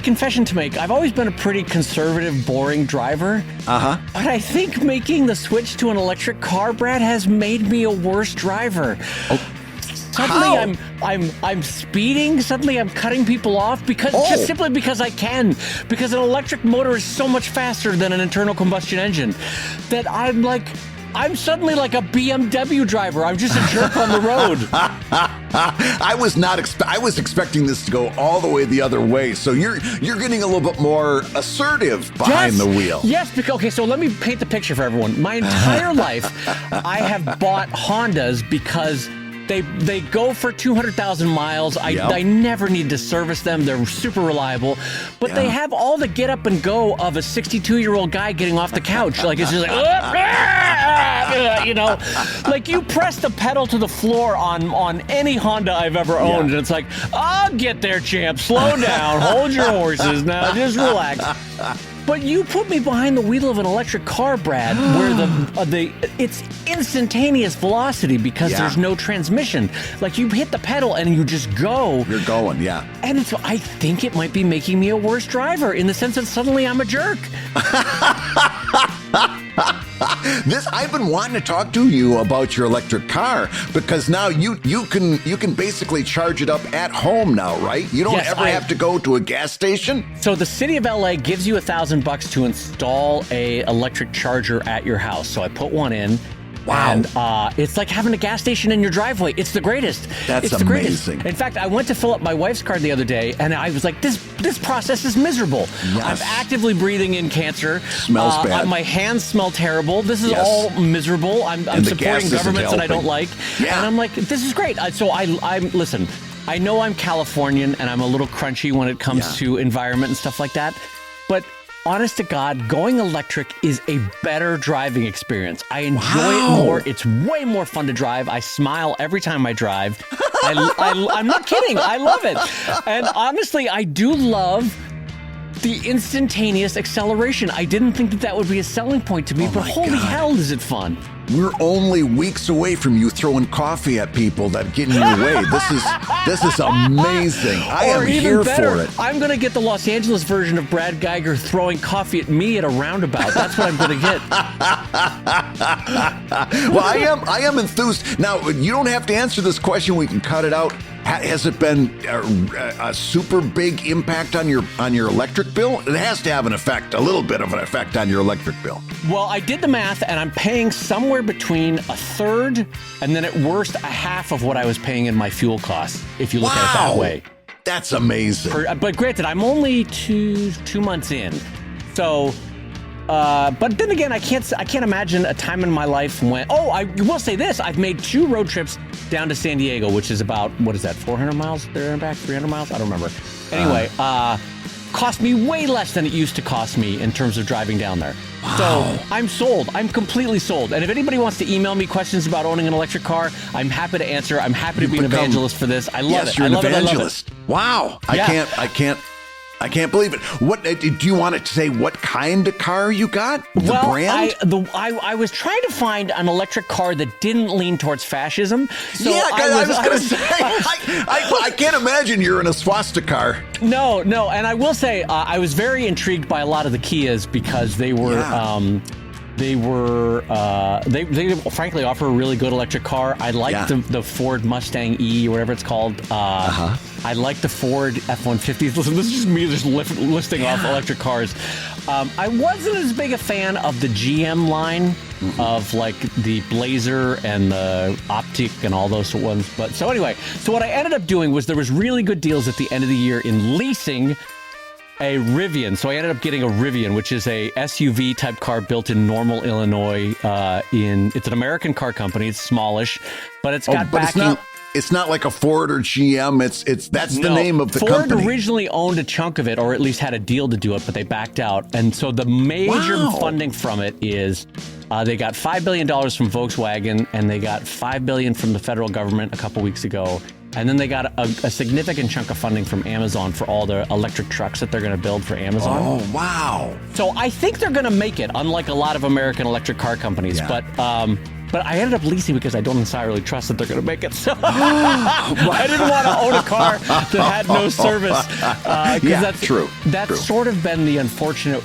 confession to make. I've always been a pretty conservative, boring driver. Uh-huh. But I think making the switch to an electric car, Brad, has made me a worse driver. Oh. Suddenly I'm speeding. Suddenly I'm cutting people off just simply because I can. Because an electric motor is so much faster than an internal combustion engine that I'm suddenly like a BMW driver. I'm just a jerk on the road. I was expecting this to go all the way the other way. So you're getting a little bit more assertive behind the wheel. Yes, okay, so let me paint the picture for everyone. My entire life, I have bought Hondas because they go for 200,000 miles. I never need to service them. They're super reliable. But they have all the get up and go of a 62-year-old guy getting off the couch. Like, it's just like, you know, like you press the pedal to the floor on any Honda I've ever owned. And it's like, I'll get there, champ. Slow down. Hold your horses. Now, just relax. But you put me behind the wheel of an electric car, Brad, where it's instantaneous velocity because there's no transmission. Like you hit the pedal and you just go. You're going, yeah. And I think it might be making me a worse driver in the sense that suddenly I'm a jerk. I've been wanting to talk to you about your electric car because now you can basically charge it up at home now, right? You don't have to go to a gas station. So the city of LA gives you $1,000 to install a electric charger at your house. So I put one in. Wow. And it's like having a gas station in your driveway. It's the greatest. That's it's the amazing. Greatest. In fact, I went to fill up my wife's car the other day, and I was like, this process is miserable. Yes. I'm actively breathing in cancer. Smells bad. My hands smell terrible. This is all miserable. I'm supporting governments that I don't like. Yeah. And I'm like, this is great. Listen, I know I'm Californian, and I'm a little crunchy when it comes to environment and stuff like that, but honest to God, going electric is a better driving experience. I enjoy it more. It's way more fun to drive. I smile every time I drive. I'm not kidding. I love it. And honestly, I do love the instantaneous acceleration. I didn't think that would be a selling point to me, but holy hell, is it fun. We're only weeks away from you throwing coffee at people that get in your way. This is amazing. I am here for it. I'm going to get the Los Angeles version of Brad Geiger throwing coffee at me at a roundabout. That's what I'm going to get. Well, I am enthused. Now, you don't have to answer this question. We can cut it out. Has it been a super big impact on your electric bill? It has to have a little bit of an effect on your electric bill. Well, I did the math, and I'm paying somewhere between a third and then at worst a half of what I was paying in my fuel costs, if you look at it that way. That's amazing. But granted, I'm only two months in, so. But then again, I can't imagine a time in my life when. Oh, I will say this: I've made 2 road trips down to San Diego, which is about 400 miles there and back, 300 miles. I don't remember. Anyway, cost me way less than it used to cost me in terms of driving down there. Wow. So I'm sold. I'm completely sold. And if anybody wants to email me questions about owning an electric car, I'm happy to answer. I'm happy to be an evangelist for this. I love it. You're an evangelist. Wow. Yeah. I can't believe it. What do you want to say? What kind of car you got? The brand? I was trying to find an electric car that didn't lean towards fascism. So I was going to say, I can't imagine you're in a swastika car. No, and I will say I was very intrigued by a lot of the Kias because they were. They frankly offer a really good electric car. I like the Ford Mustang E or whatever it's called. I like the Ford F-150s. Listen, this is just me just listing off electric cars. I wasn't as big a fan of the GM line of like the Blazer and the Optic and all those ones. But so anyway, so what I ended up doing was there was really good deals at the end of the year in leasing a Rivian. So I ended up getting a Rivian, which is a SUV type car built in Normal, Illinois. It's an American car company. It's smallish, but it's got backing. It's not like a Ford or GM. That's the name of the company. Ford originally owned a chunk of it, or at least had a deal to do it, but they backed out. And so the major funding from it is they got $5 billion from Volkswagen, and they got $5 billion from the federal government a couple weeks ago. And then they got a significant chunk of funding from Amazon for all the electric trucks that they're going to build for Amazon. Oh, but So I think they're going to make it, unlike a lot of American electric car companies. But but I ended up leasing because I don't entirely trust that they're going to make it. So I didn't want to own a car that had no service. That's true. That's true. sort of been the unfortunate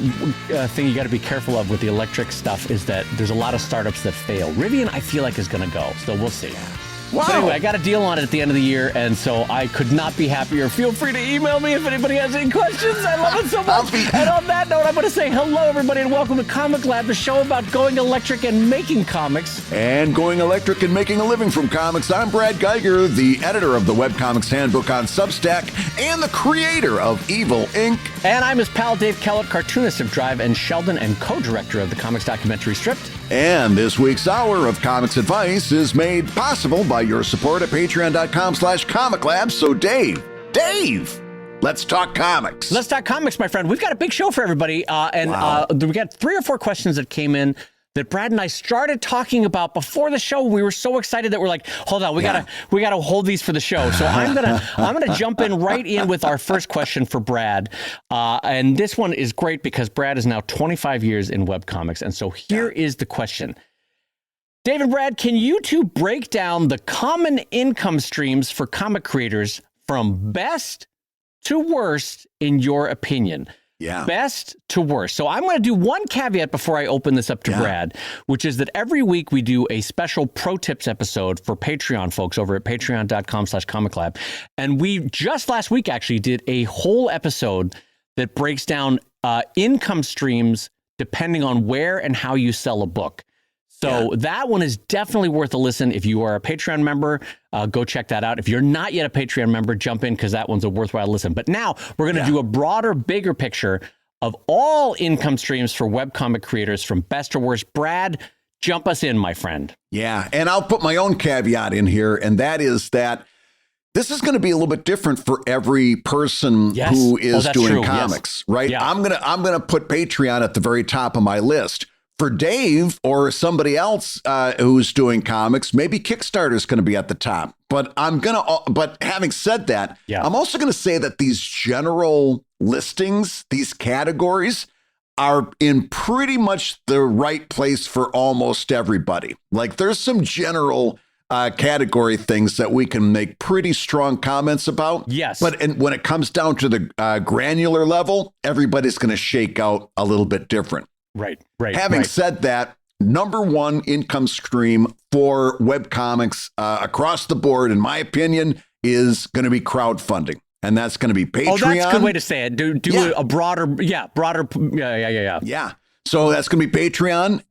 thing you got to be careful of with the electric stuff is that there's a lot of startups that fail. Rivian, I feel like, is going to go, so we'll see. Wow. So anyway, I got a deal on it at the end of the year, and so I could not be happier. Feel free to email me if anybody has any questions. I love it so much. And on that note, I'm going to say hello, everybody, and welcome to Comic Lab, the show about going electric and making comics. And going electric and making a living from comics. I'm Brad Geiger, the editor of the Webcomics Handbook on Substack and the creator of Evil Inc. And I'm his pal Dave Kellett, cartoonist of Drive and Sheldon and co-director of the comics documentary Stripped. And this week's hour of comics advice is made possible by your support at patreon.com/comiclab. So Dave, let's talk comics. Let's talk comics, my friend. We've got a big show for everybody. We got 3 or 4 questions that came in that Brad and I started talking about before the show. We were so excited that we're like, hold on, we gotta hold these for the show. So I'm gonna jump right in with our first question for Brad. And this one is great because Brad is now 25 years in webcomics. And so here is the question. Dave and Brad, can you two break down the common income streams for comic creators from best to worst in your opinion? Yeah. Best to worst. So I'm going to do one caveat before I open this up to Brad, which is that every week we do a special pro tips episode for Patreon folks over at patreon.com/comiclab. And we just last week actually did a whole episode that breaks down income streams depending on where and how you sell a book. So that one is definitely worth a listen. If you are a Patreon member, go check that out. If you're not yet a Patreon member, jump in because that one's a worthwhile listen. But now we're going to do a broader, bigger picture of all income streams for webcomic creators from best to worst. Brad, jump us in, my friend. Yeah, and I'll put my own caveat in here, and that is that this is going to be a little bit different for every person who is doing comics, right? Yeah. I'm gonna put Patreon at the very top of my list. For Dave or somebody else who's doing comics, maybe Kickstarter is going to be at the top. But having said that, I'm also going to say that these general listings, these categories, are in pretty much the right place for almost everybody. Like there's some general category things that we can make pretty strong comments about. Yes. But when it comes down to the granular level, everybody's going to shake out a little bit different. Right. Having said that, number one income stream for webcomics across the board, in my opinion, is going to be crowdfunding. And that's going to be Patreon. Oh, that's a good way to say it. Do a broader. Yeah. So that's going to be Patreon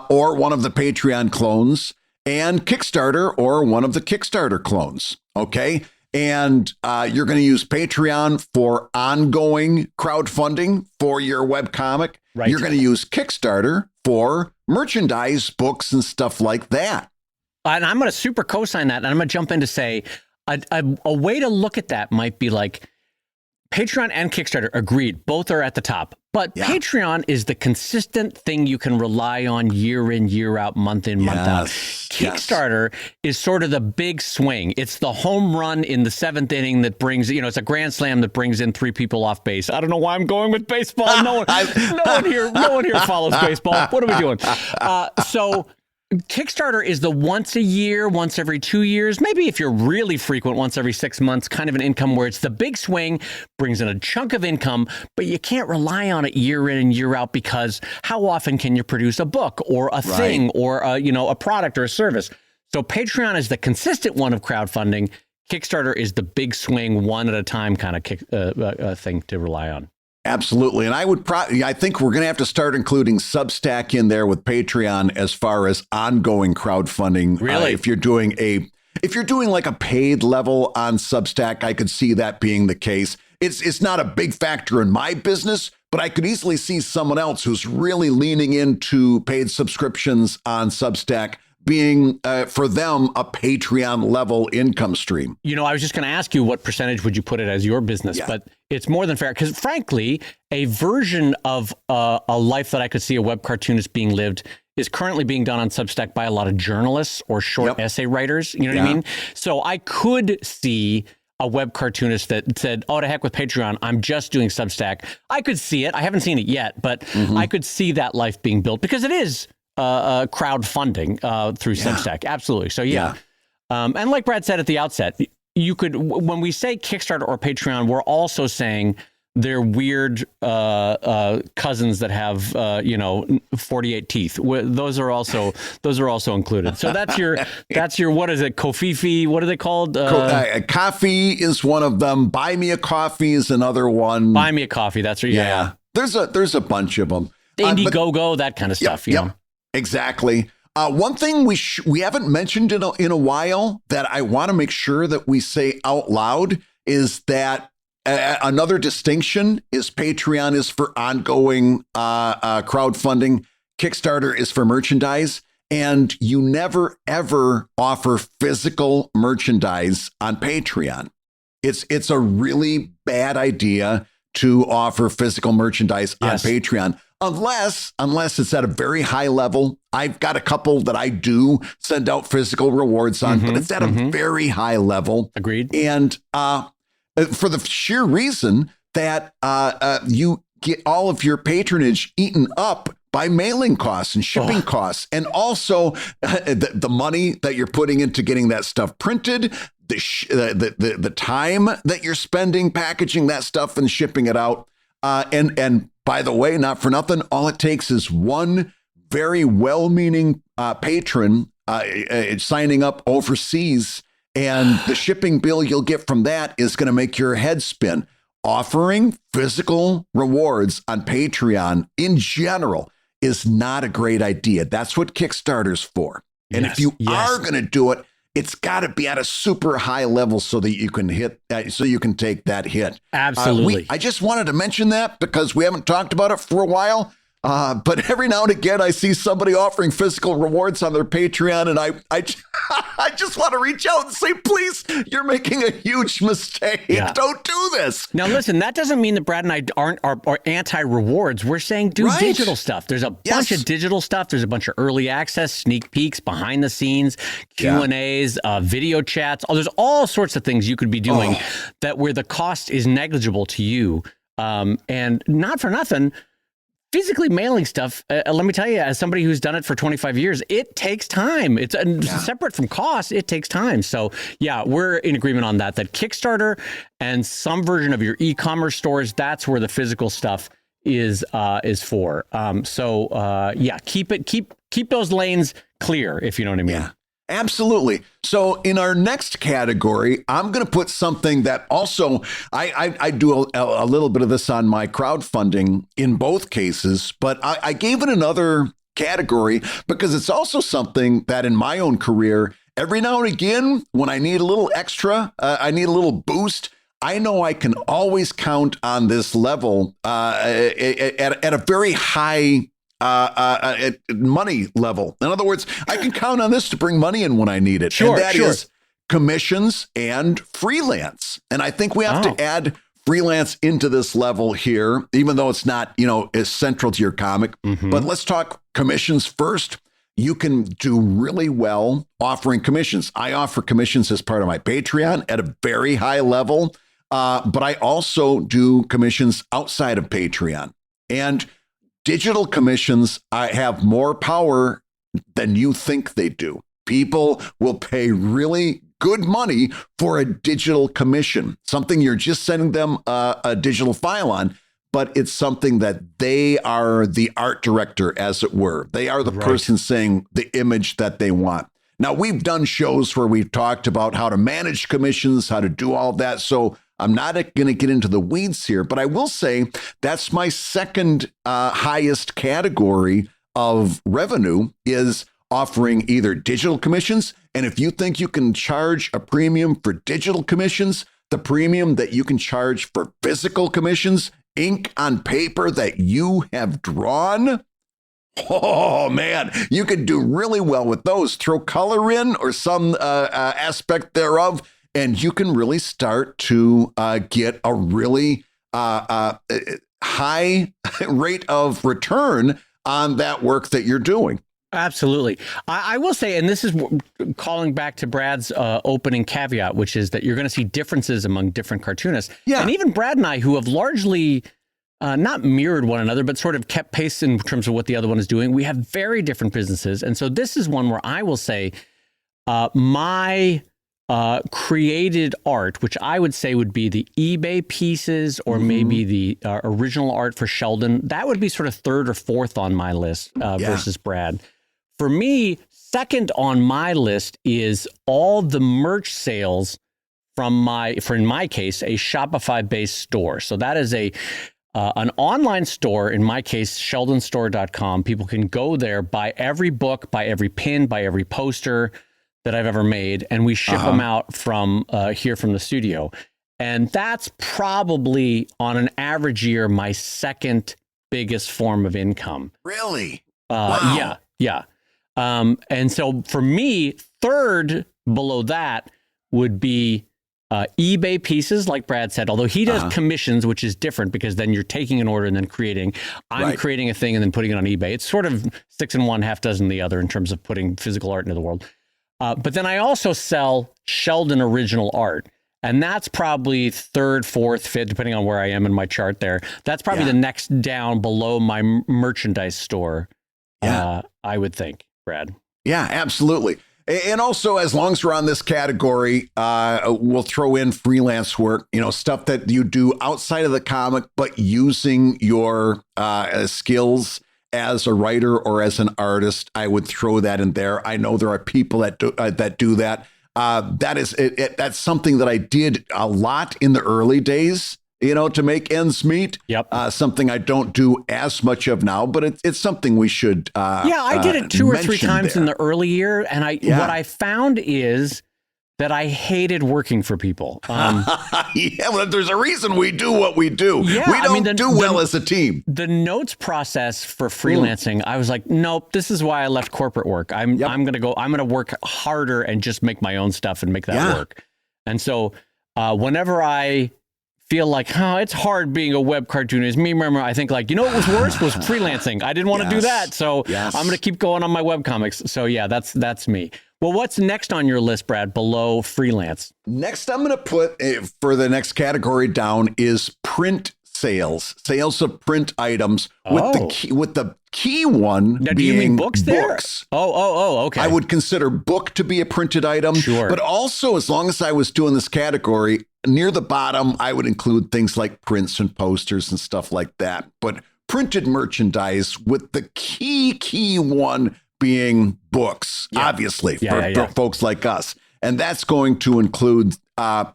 or one of the Patreon clones, and Kickstarter or one of the Kickstarter clones. Okay. And you're going to use Patreon for ongoing crowdfunding for your webcomic. Right. You're going to use Kickstarter for merchandise, books, and stuff like that. And I'm going to super co-sign that. And I'm going to jump in to say a way to look at that might be like Patreon and Kickstarter, agreed. Both are at the top. But Patreon is the consistent thing you can rely on year in, year out, month in, month out. Kickstarter is sort of the big swing. It's the home run in the 7th inning that brings, it's a grand slam that brings in 3 people off base. I don't know why I'm going with baseball. No one here follows baseball. What are we doing? So Kickstarter is the once a year, once every 2 years, maybe if you're really frequent, once every 6 months, kind of an income where it's the big swing, brings in a chunk of income, but you can't rely on it year in and year out because how often can you produce a book or a thing or a product or a service? So Patreon is the consistent one of crowdfunding. Kickstarter is the big swing, one at a time kind of thing to rely on. Absolutely. And I think we're going to have to start including Substack in there with Patreon as far as ongoing crowdfunding. Really? If you're doing like a paid level on Substack, I could see that being the case. It's not a big factor in my business, but I could easily see someone else who's really leaning into paid subscriptions on Substack being, for them, a Patreon level income stream. I was just going to ask you what percentage would you put it as your business, but it's more than fair because frankly, a version of a life that I could see a web cartoonist being lived is currently being done on Substack by a lot of journalists or short essay writers. You know what I mean? So I could see a web cartoonist that said, oh, to heck with Patreon, I'm just doing Substack. I could see it. I haven't seen it yet, but I could see that life being built because it is crowdfunding through Substack. Absolutely. So and like Brad said at the outset, you could, when we say Kickstarter or Patreon, we're also saying they're weird cousins that have 48 teeth. Those are also included. So that's your what is it? Kofifi? What are they called? Coffee is one of them. Buy Me a Coffee is another one. Buy Me a Coffee. That's right. Yeah. There's a bunch of them. Indiegogo, that kind of stuff. Yep. Exactly. One thing we haven't mentioned in a while that I want to make sure that we say out loud is that another distinction is Patreon is for ongoing crowdfunding. Kickstarter is for merchandise. And you never, ever offer physical merchandise on Patreon. It's a really bad idea to offer physical merchandise on Patreon. Unless it's at a very high level. I've got a couple that I do send out physical rewards on, but it's at a very high level. Agreed. And for the sheer reason that you get all of your patronage eaten up by mailing costs and shipping costs, and also the money that you're putting into getting that stuff printed, the time that you're spending packaging that stuff and shipping it out. And by the way, not for nothing, all it takes is one very well-meaning patron signing up overseas, and the shipping bill you'll get from that is going to make your head spin. Offering physical rewards on Patreon in general is not a great idea. That's what Kickstarter's for. And if you are going to do it, it's got to be at a super high level so that you can take that hit. Absolutely. I just wanted to mention that because we haven't talked about it for a while. But every now and again, I see somebody offering physical rewards on their Patreon, and I just want to reach out and say, please, you're making a huge mistake. Yeah. Don't do this. Now, listen, that doesn't mean that Brad and I are anti-rewards. We're saying do digital stuff. There's a bunch of digital stuff. There's a bunch of early access, sneak peeks, behind the scenes, Q&As, video chats. There's all sorts of things you could be doing that where the cost is negligible to you. And not for nothing, physically mailing stuff, let me tell you, as somebody who's done it for 25 years, it takes time. It's separate from cost. It takes time. So we're in agreement on that Kickstarter and some version of your e-commerce stores, that's where the physical stuff is for. Keep those lanes clear, if you know what I mean. Yeah. Absolutely. So in our next category, I'm going to put something that also I do a little bit of this on my crowdfunding in both cases, but I gave it another category because it's also something that in my own career, every now and again, when I need a little extra, I need a little boost, I know I can always count on this level at a very high money level. In other words, I can count on this to bring money in when I need it. And that is commissions and freelance. And I think we have to add freelance into this level here, even though it's not, as central to your comic. But let's talk commissions first. You can do really well offering commissions. I offer commissions as part of my Patreon at a very high level. But I also do commissions outside of Patreon. And digital commissions have more power than you think they do. People will pay really good money for a digital commission, something you're just sending them a digital file on, but it's something that they are the art director, as it were. They are the person saying the image that they want. Now, we've done shows where we've talked about how to manage commissions, how to do all that. So I'm not going to get into the weeds here, but I will say that's my second highest category of revenue is offering either digital commissions. And if you think you can charge a premium for digital commissions, the premium that you can charge for physical commissions, ink on paper that you have drawn, oh man, you could do really well with those. Throw color in or some aspect thereof, and you can really start to get a really high rate of return on that work that you're doing. Absolutely. I will say, and this is calling back to Brad's opening caveat, which is that you're going to see differences among different cartoonists. Yeah. And even Brad and I, who have largely not mirrored one another, but sort of kept pace in terms of what the other one is doing. We have very different businesses. And so this is one where I will say my created art, which I would say would be the eBay pieces or maybe the original art for Sheldon, that would be sort of third or fourth on my list versus Brad. For me, second on my list is all the merch sales from in my case, a Shopify-based store. So that is an online store, in my case, sheldonstore.com. People can go there, buy every book, buy every pin, buy every poster that I've ever made, and we ship them out from here from the studio. And that's probably, on an average year, my second biggest form of income. Really? Wow. Yeah. And so for me, third below that would be eBay pieces, like Brad said, although he does commissions, which is different because then you're taking an order and then creating. I'm creating a thing and then putting it on eBay. It's sort of 6 in one, half dozen the other in terms of putting physical art into the world. But then I also sell Sheldon original art. And that's probably third, fourth, fifth, depending on where I am in my chart there. That's probably the next down below my merchandise store, I would think, Brad. Yeah, absolutely. And also, as long as we're on this category, we'll throw in freelance work, stuff that you do outside of the comic, but using your skills as a writer or as an artist. I would throw that in there. I know there are people that do that. That's something that I did a lot in the early days, to make ends meet. Yep. Something I don't do as much of now, but it's something we should. I did it 2 or 3 times in the early year, and what I found is that I hated working for people. Well, there's a reason we do what we do. Yeah, we don't do well as a team. The notes process for freelancing, I was like, nope, this is why I left corporate work. I'm going to work harder and just make my own stuff and make that work. And so whenever I feel like, it's hard being a web cartoonist, I think what was worse was freelancing. I didn't want to do that. So I'm going to keep going on my webcomics. So that's me. Well, what's next on your list, Brad, below freelance? Next, I'm going to put for the next category down is print sales of print items with the key one now, being do you mean books there? Books. Okay. I would consider book to be a printed item. Sure. But also, as long as I was doing this category, near the bottom, I would include things like prints and posters and stuff like that. But printed merchandise with the key one being books, obviously, for folks like us. And that's going to include,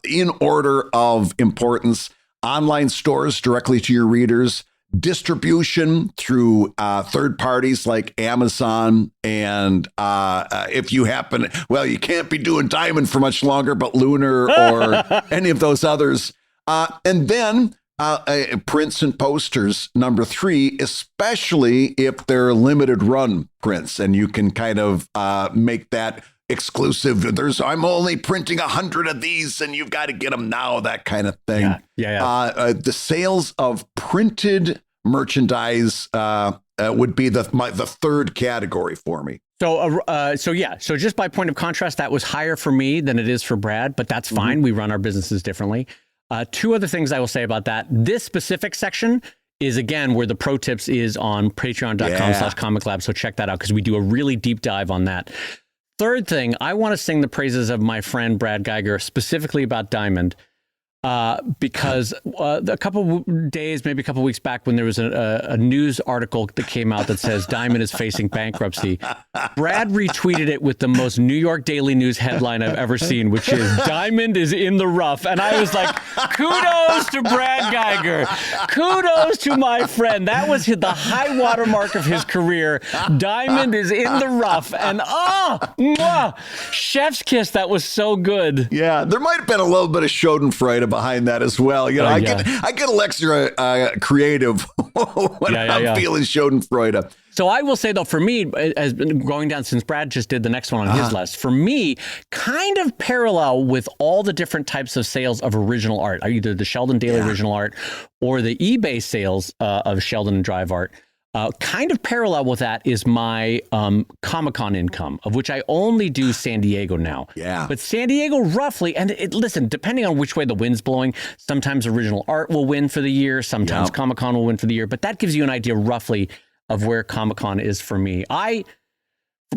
in order of importance, online stores directly to your readers, distribution through third parties like Amazon. And if you happen, you can't be doing Diamond for much longer, but Lunar or any of those others. And then prints and posters, number 3, especially if they're limited run prints, and you can kind of make that exclusive. I'm only printing 100 of these, and you've got to get them now. That kind of thing. The sales of printed merchandise would be the third category for me. So just by point of contrast, that was higher for me than it is for Brad, but that's fine. We run our businesses differently. 2 other things I will say about that. This specific section is, again, where the pro tips is on patreon.com/comiclab. So check that out because we do a really deep dive on that. Third thing, I want to sing the praises of my friend Brad Geiger, specifically about Diamond, because a couple days, maybe a couple weeks back, when there was a news article that came out that says Diamond is facing bankruptcy, Brad retweeted it with the most New York Daily News headline I've ever seen, which is Diamond is in the rough. And I was like, kudos to Brad Geiger. Kudos to my friend. That was the high watermark of his career. Diamond is in the rough. And chef's kiss. That was so good. Yeah, there might have been a little bit of Schadenfreude behind that as well. I get a little extra creative when I'm feeling Schadenfreude. So I will say, though, for me, as going down since Brad just did the next one on his list, for me, kind of parallel with all the different types of sales of original art, either the Sheldon Daily original art or the eBay sales of Sheldon and Drive art. Kind of parallel with that is my Comic-Con income, of which I only do San Diego now. Yeah. But San Diego roughly, and listen, depending on which way the wind's blowing, sometimes original art will win for the year, sometimes Comic-Con will win for the year, but that gives you an idea roughly of where Comic-Con is for me.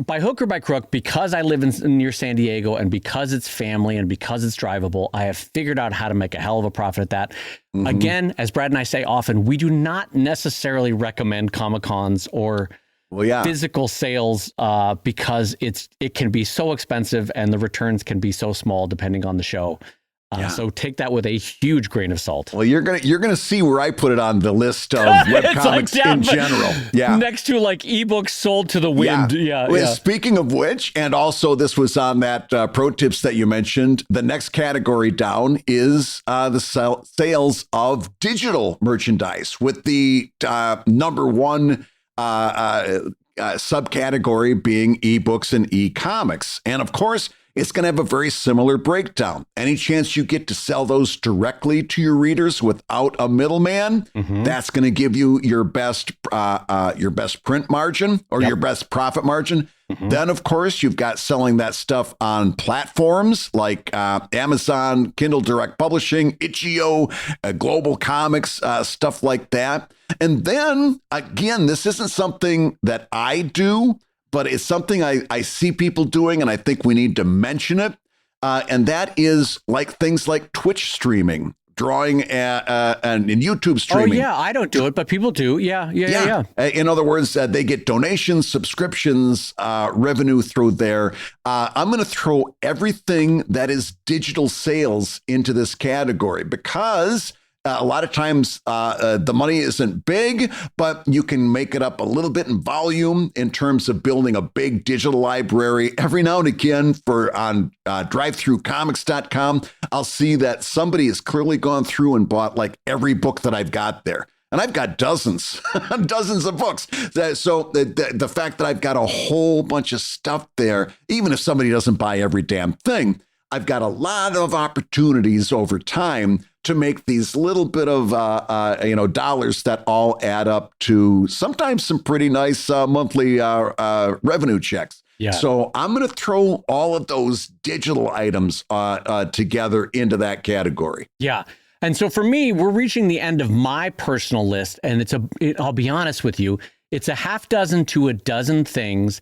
By hook or by crook, because I live near San Diego and because it's family and because it's drivable, I have figured out how to make a hell of a profit at that. Mm-hmm. Again, as Brad and I say often, we do not necessarily recommend Comic-Cons or physical sales because it can be so expensive and the returns can be so small depending on the show. So take that with a huge grain of salt. Well, you're gonna see where I put it on the list of webcomics in general. Yeah, next to like ebooks sold to the wind. Yeah. Speaking of which, and also this was on that pro tips that you mentioned. The next category down is the sales of digital merchandise, with the number one subcategory being ebooks and e-comics, and of course, it's going to have a very similar breakdown. Any chance you get to sell those directly to your readers without a middleman, that's going to give you your best print margin or your best profit margin. Then, of course, you've got selling that stuff on platforms like Amazon, Kindle Direct Publishing, Itch.io, Global Comics, stuff like that. And then, again, this isn't something that I do, but it's something I see people doing, and I think we need to mention it. And that is like things like Twitch streaming, drawing, and YouTube streaming. Oh, yeah, I don't do it, but people do. Yeah. In other words, they get donations, subscriptions, revenue through there. I'm going to throw everything that is digital sales into this category because a lot of times the money isn't big, but you can make it up a little bit in volume in terms of building a big digital library. Every now and again on drivethroughcomics.com, I'll see that somebody has clearly gone through and bought like every book that I've got there. And I've got dozens of books. So the fact that I've got a whole bunch of stuff there, even if somebody doesn't buy every damn thing, I've got a lot of opportunities over time to make these little bit of dollars that all add up to sometimes some pretty nice monthly revenue checks. Yeah. So I'm going to throw all of those digital items together into that category. Yeah. And so for me, we're reaching the end of my personal list, and I'll be honest with you, it's a half dozen to a dozen things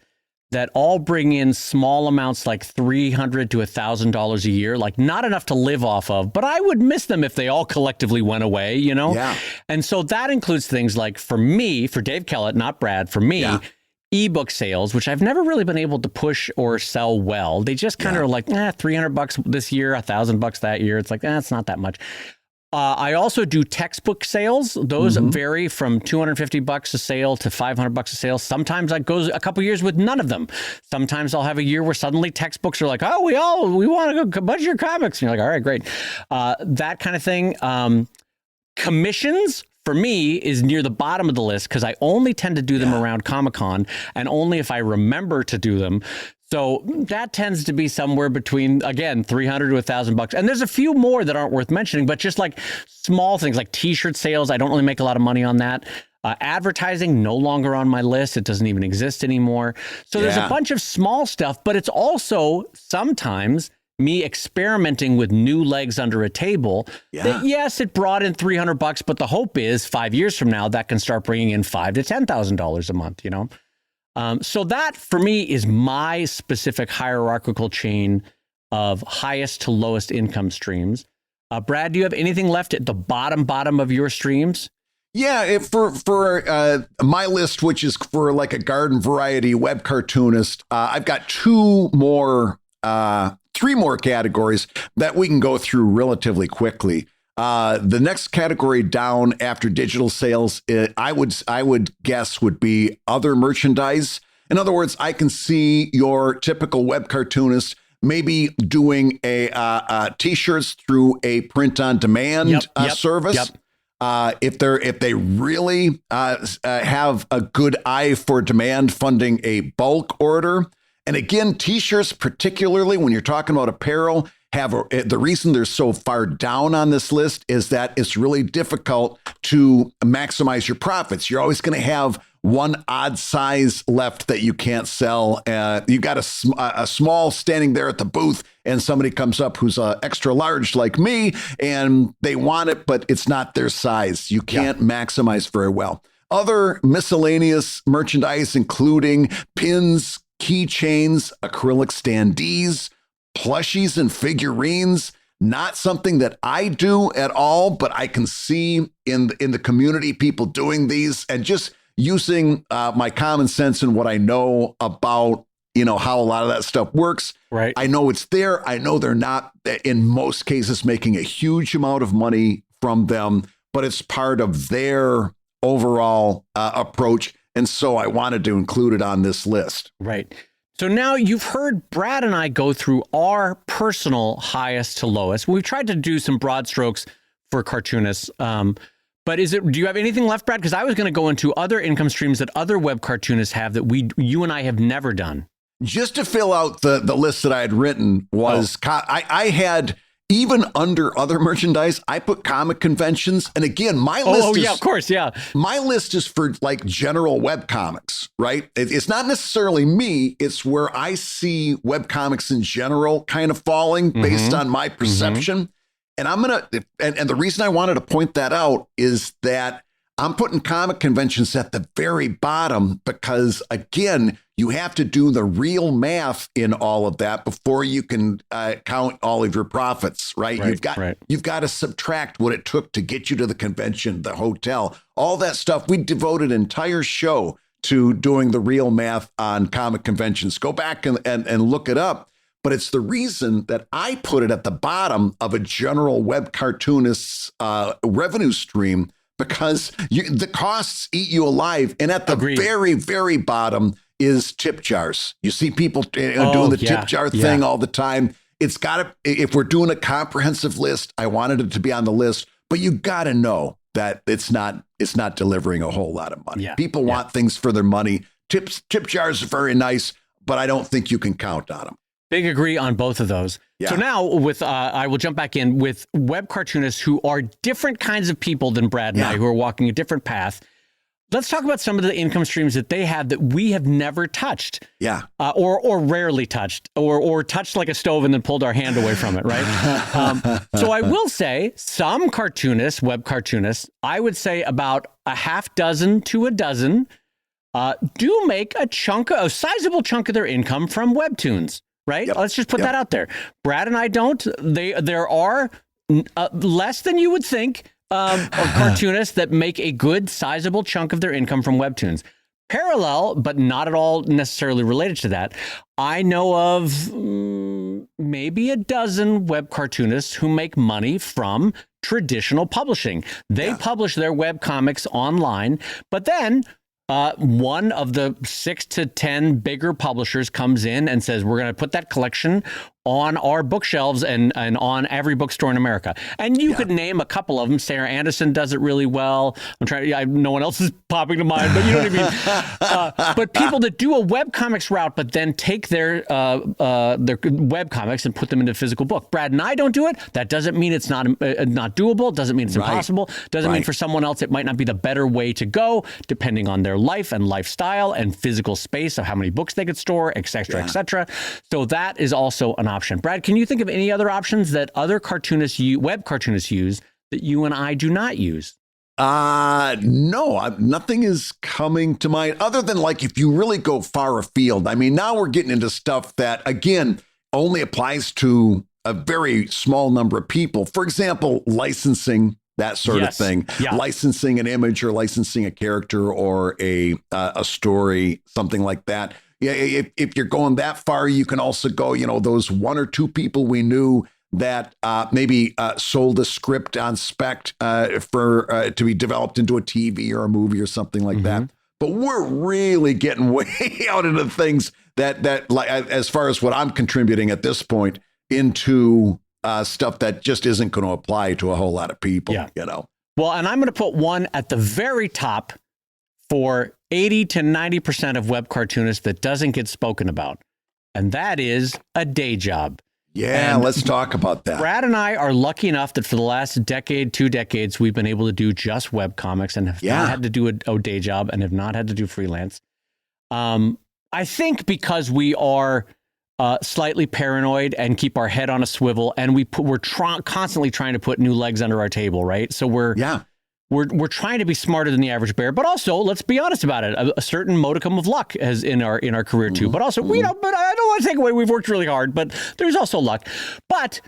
that all bring in small amounts like $300 to $1,000 a year, like not enough to live off of, but I would miss them if they all collectively went away, you know? Yeah. And so that includes things like, for Dave Kellett, not Brad, for me, ebook sales, which I've never really been able to push or sell well. They just kind of are like, $300 this year, $1,000 that year. It's like, it's not that much. I also do textbook sales. Those vary from $250 a sale to $500 a sale. Sometimes I go a couple years with none of them. Sometimes I'll have a year where suddenly textbooks are like, we want to go bunch your comics. And you're like, all right, great. That kind of thing. Commissions for me is near the bottom of the list because I only tend to do them around Comic-Con and only if I remember to do them. So that tends to be somewhere between, again, $300 to $1,000. And there's a few more that aren't worth mentioning, but just like small things like T-shirt sales. I don't really make a lot of money on that. Advertising, no longer on my list. It doesn't even exist anymore. So there's a bunch of small stuff, but it's also sometimes me experimenting with new legs under a table. That, yes, it brought in $300, but the hope is 5 years from now, that can start bringing in $5,000 to $10,000 a month, you know? So that for me is my specific hierarchical chain of highest to lowest income streams. Brad, do you have anything left at the bottom of your streams? Yeah, for my list, which is for like a garden variety web cartoonist, I've got three more categories that we can go through relatively quickly. The next category down after digital sales, I would guess would be other merchandise. In other words, I can see your typical web cartoonist maybe doing a t-shirts through a print on demand service. If they really have a good eye for demand, funding a bulk order. And again, t-shirts, particularly when you're talking about apparel, the reason they're so far down on this list is that it's really difficult to maximize your profits. You're always going to have one odd size left that you can't sell. You got a small standing there at the booth, and somebody comes up who's extra large like me, and they want it, but it's not their size. You can't maximize very well. Other miscellaneous merchandise, including pins, keychains, acrylic standees, plushies, and figurines. Not something that I do at all, but I can see in the community people doing these, and just using my common sense and what I know about, how a lot of that stuff works. Right. I know it's there. I know they're not, in most cases, making a huge amount of money from them, but it's part of their overall approach. And so I wanted to include it on this list. Right. So now you've heard Brad and I go through our personal highest to lowest. We've tried to do some broad strokes for cartoonists. But do you have anything left, Brad? Because I was going to go into other income streams that other web cartoonists have that you and I have never done. Just to fill out the list that I had written was, I had, even under other merchandise, I put comic conventions. And again, my list is, of course, yeah. My list is for like general web comics, right? It's not necessarily me. It's where I see web comics in general kind of falling based on my perception. And and the reason I wanted to point that out is that I'm putting comic conventions at the very bottom because, again, you have to do the real math in all of that before you can count all of your profits, right? You've got to subtract what it took to get you to the convention, the hotel, all that stuff. We devoted an entire show to doing the real math on comic conventions. Go back and look it up. But it's the reason that I put it at the bottom of a general web cartoonist's revenue stream, because the costs eat you alive. And at the very, very bottom is tip jars. You see people doing the tip jar thing all the time. It's got to, if we're doing a comprehensive list, I wanted it to be on the list, but you got to know that it's not delivering a whole lot of money. People want things for their money. Tip jars are very nice, but I don't think you can count on them. Big agree on both of those. Yeah. So now I will jump back in with web cartoonists who are different kinds of people than Brad and I, who are walking a different path. Let's talk about some of the income streams that they have that we have never touched. Yeah. Or rarely touched, or touched like a stove and then pulled our hand away from it, right? So I will say some cartoonists, web cartoonists, I would say about a half dozen to a dozen do make a sizable chunk of their income from webtoons. Right? Yep. Let's just put that out there. Brad and I don't. There are less than you would think of cartoonists that make a good, sizable chunk of their income from webtoons. Parallel, but not at all necessarily related to that, I know of maybe a dozen web cartoonists who make money from traditional publishing. They publish their web comics online, but then one of the 6 to 10 bigger publishers comes in and says, we're going to put that collection on our bookshelves and on every bookstore in America. And you could name a couple of them. Sarah Anderson does it really well. No one else is popping to mind, but you know what I mean? But people that do a webcomics route, but then take their webcomics and put them into physical book. Brad and I don't do it. That doesn't mean it's not doable. Doesn't mean it's impossible. Doesn't mean for someone else it might not be the better way to go, depending on their life and lifestyle and physical space of how many books they could store, et cetera, et cetera. So that is also an option. Brad, can you think of any other options that other web cartoonists use that you and I do not use? No, nothing is coming to mind other than like if you really go far afield. I mean, now we're getting into stuff that, again, only applies to a very small number of people. For example, licensing, that sort of thing. Yeah. Licensing an image or licensing a character or a story, something like that. Yeah, if you're going that far, you can also go, those 1 or 2 people we knew that maybe sold a script on spec for to be developed into a TV or a movie or something like that. But we're really getting way out into things that like, as far as what I'm contributing at this point, into stuff that just isn't going to apply to a whole lot of people. Well, and I'm going to put one at the very top for 80 to 90% of web cartoonists that doesn't get spoken about. And that is a day job. Yeah, And let's talk about that. Brad and I are lucky enough that for the last decade, 2 decades, we've been able to do just webcomics and have not had to do a day job and have not had to do freelance. I think because we are slightly paranoid and keep our head on a swivel, and we're constantly trying to put new legs under our table, right? So we're trying to be smarter than the average bear, but also let's be honest about it. A certain modicum of luck has in our career too. But also, but I don't want to take away. We've worked really hard, but there's also luck. But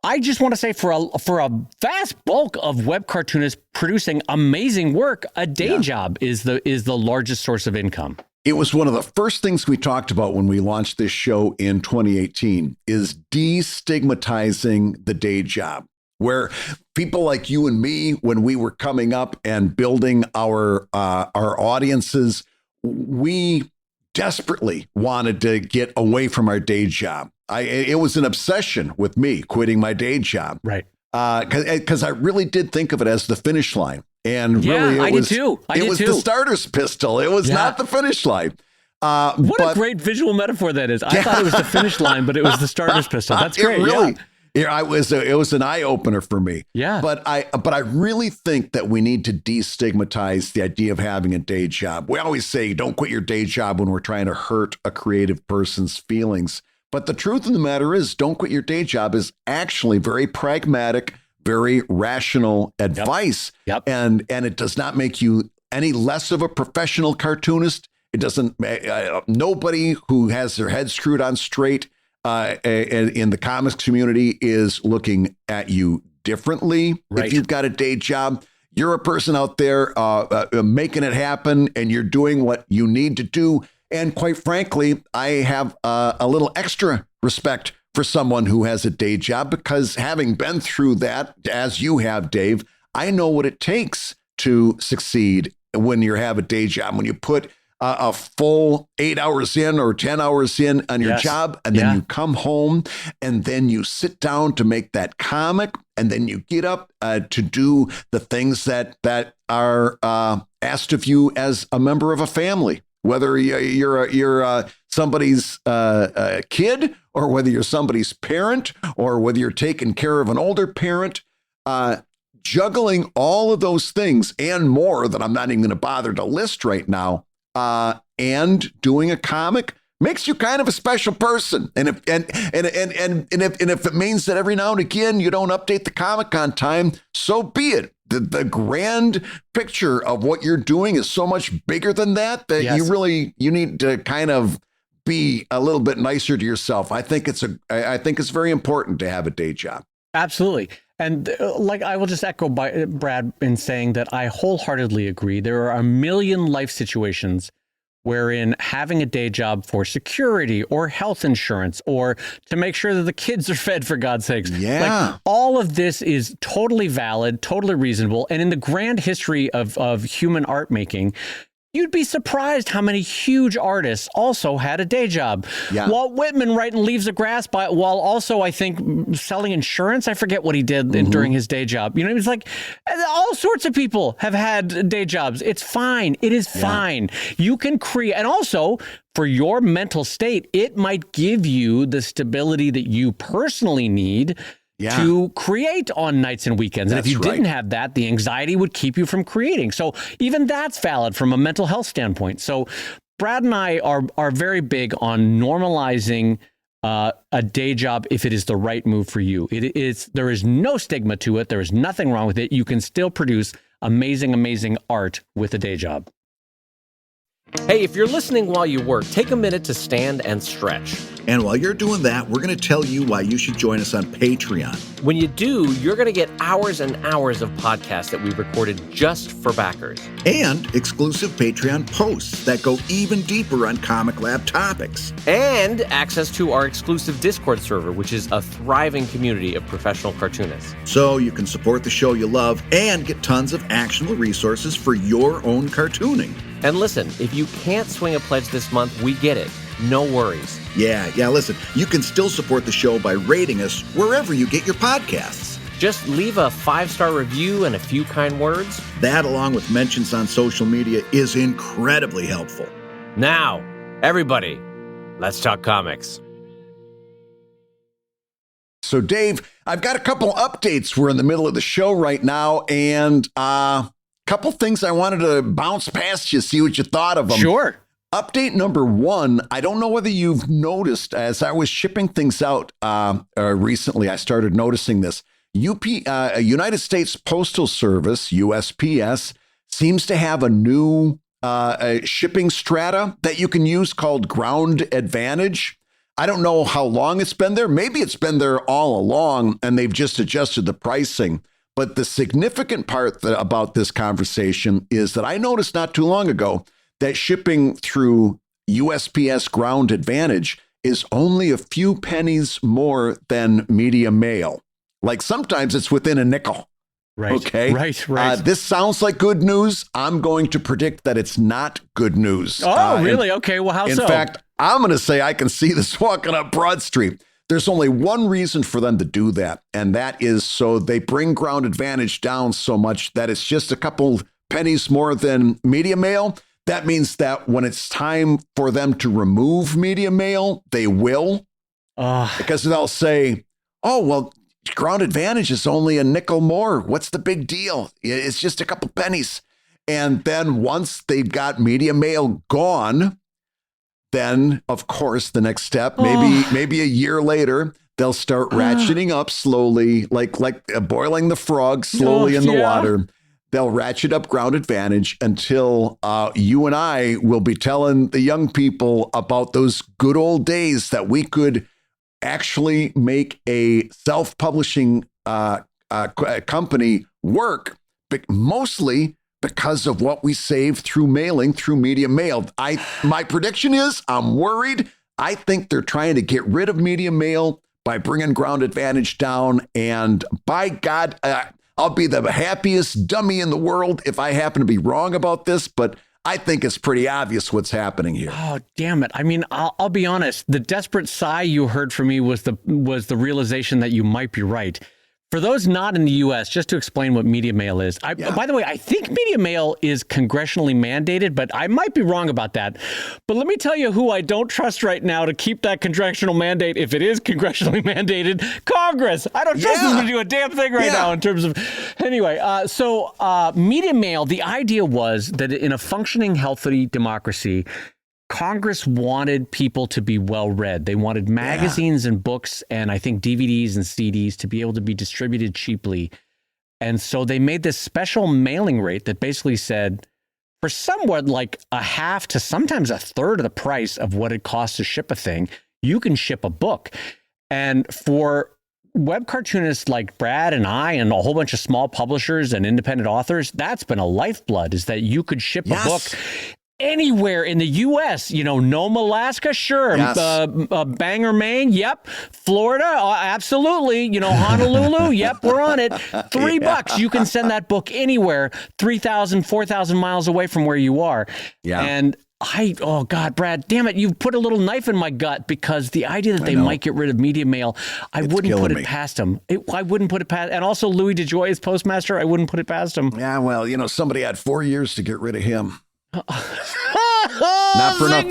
I just want to say for a vast bulk of web cartoonists producing amazing work, a day job is the largest source of income. It was one of the first things we talked about when we launched this show in 2018 is destigmatizing the day job, where people like you and me, when we were coming up and building our audiences, we desperately wanted to get away from our day job. It was an obsession with me quitting my day job. Right. Because I really did think of it as the finish line. And really, I did too. It was the starter's pistol. It was not the finish line. What a great visual metaphor that is. I thought it was the finish line, but it was the starter's pistol. That's great. It was an eye opener for me. Yeah. But I really think that we need to destigmatize the idea of having a day job. We always say don't quit your day job when we're trying to hurt a creative person's feelings. But the truth of the matter is, don't quit your day job is actually very pragmatic, very rational advice. Yep. And it does not make you any less of a professional cartoonist. It doesn't, nobody who has their head screwed on straight in the comics community is looking at you differently. Right. If you've got a day job, you're a person out there making it happen and you're doing what you need to do. And quite frankly, I have a little extra respect for someone who has a day job because having been through that, as you have, Dave, I know what it takes to succeed when you have a day job, when you put a full 8 hours in or 10 hours in on your job, and then you come home and then you sit down to make that comic, and then you get up to do the things that are asked of you as a member of a family. Whether you're somebody's kid, or whether you're somebody's parent, or whether you're taking care of an older parent, juggling all of those things and more that I'm not even going to bother to list right now, and doing a comic makes you kind of a special person. And if it means that every now and again you don't update the comic on time, so be it. The grand picture of what you're doing is so much bigger than that you need to kind of be a little bit nicer to yourself. I think it's very important to have a day job. Absolutely. And I will just echo Brad in saying that I wholeheartedly agree. There are a million life situations wherein having a day job for security or health insurance or to make sure that the kids are fed, for God's sakes. Yeah. All of this is totally valid, totally reasonable. And in the grand history of human art making, you'd be surprised how many huge artists also had a day job. Yeah. Walt Whitman writing Leaves of Grass while also, I think, selling insurance. I forget what he did during his day job. You know, it was like all sorts of people have had day jobs. It's fine. It is fine. You can create. And also, for your mental state, it might give you the stability that you personally need to create on nights and weekends. And if you didn't have that, the anxiety would keep you from creating. So even that's valid from a mental health standpoint. So Brad and I are very big on normalizing a day job if it is the right move for you. There is no stigma to it. There is nothing wrong with it. You can still produce amazing, amazing art with a day job. Hey, if you're listening while you work, take a minute to stand and stretch. And while you're doing that, we're going to tell you why you should join us on Patreon. When you do, you're going to get hours and hours of podcasts that we've recorded just for backers. And exclusive Patreon posts that go even deeper on Comic Lab topics. And access to our exclusive Discord server, which is a thriving community of professional cartoonists. So you can support the show you love and get tons of actionable resources for your own cartooning. And listen, if you can't swing a pledge this month, we get it. No worries. Yeah, listen, you can still support the show by rating us wherever you get your podcasts. Just leave a 5-star review and a few kind words. That, along with mentions on social media, is incredibly helpful. Now, everybody, let's talk comics. So, Dave, I've got a couple updates. We're in the middle of the show right now, and a couple things I wanted to bounce past you, see what you thought of them. Sure. Update number one, I don't know whether you've noticed, as I was shipping things out recently, I started noticing this. United States Postal Service, USPS, seems to have a new shipping strata that you can use called Ground Advantage. I don't know how long it's been there. Maybe it's been there all along and they've just adjusted the pricing. But the significant part about this conversation is that I noticed not too long ago that shipping through USPS Ground Advantage is only a few pennies more than media mail. Like sometimes it's within a nickel. Right. Okay. Right. This sounds like good news. I'm going to predict that it's not good news. Oh, really? Okay. Well, how so? In fact, I'm going to say I can see this walking up Broad Street. There's only one reason for them to do that, and that is so they bring Ground Advantage down so much that it's just a couple pennies more than media mail. That means that when it's time for them to remove media mail, they will. Because they'll say, oh, well, Ground Advantage is only a nickel more. What's the big deal? It's just a couple pennies. And then once they've got media mail gone, then, of course, the next step, maybe a year later, they'll start ratcheting up slowly, like boiling the frog slowly in the water. They'll ratchet up Ground Advantage until you and I will be telling the young people about those good old days that we could actually make a self-publishing company work, but mostly because of what we save through mailing, through media mail. My prediction is I'm worried. I think they're trying to get rid of media mail by bringing Ground Advantage down. And by God, I'll be the happiest dummy in the world if I happen to be wrong about this, but I think it's pretty obvious what's happening here. Oh, damn it. I mean, I'll be honest. The desperate sigh you heard from me was the realization that you might be right. For those not in the U.S., just to explain what media mail is. By the way, I think media mail is congressionally mandated, but I might be wrong about that. But let me tell you who I don't trust right now to keep that congressional mandate, if it is congressionally mandated, Congress. I don't trust them to do a damn thing right now in terms of... Anyway, so media mail, the idea was that in a functioning, healthy democracy, Congress wanted people to be well-read. They wanted magazines and books and I think DVDs and CDs to be able to be distributed cheaply. And so they made this special mailing rate that basically said for somewhat like a half to sometimes a third of the price of what it costs to ship a thing, you can ship a book. And for web cartoonists like Brad and I and a whole bunch of small publishers and independent authors, that's been a lifeblood, is that you could ship a book anywhere in the U.S., Nome, Alaska, sure. Bangor, Maine, yep. Florida, absolutely. Honolulu, yep, we're on it. $3, you can send that book anywhere, 3,000, 4,000 miles away from where you are. Yeah. And oh God, Brad, damn it, you've put a little knife in my gut because the idea that they might get rid of media mail, I wouldn't put it past them. I wouldn't put it past, and also Louis DeJoy as postmaster, I wouldn't put it past him. Yeah, well, somebody had 4 years to get rid of him. Not for nothing.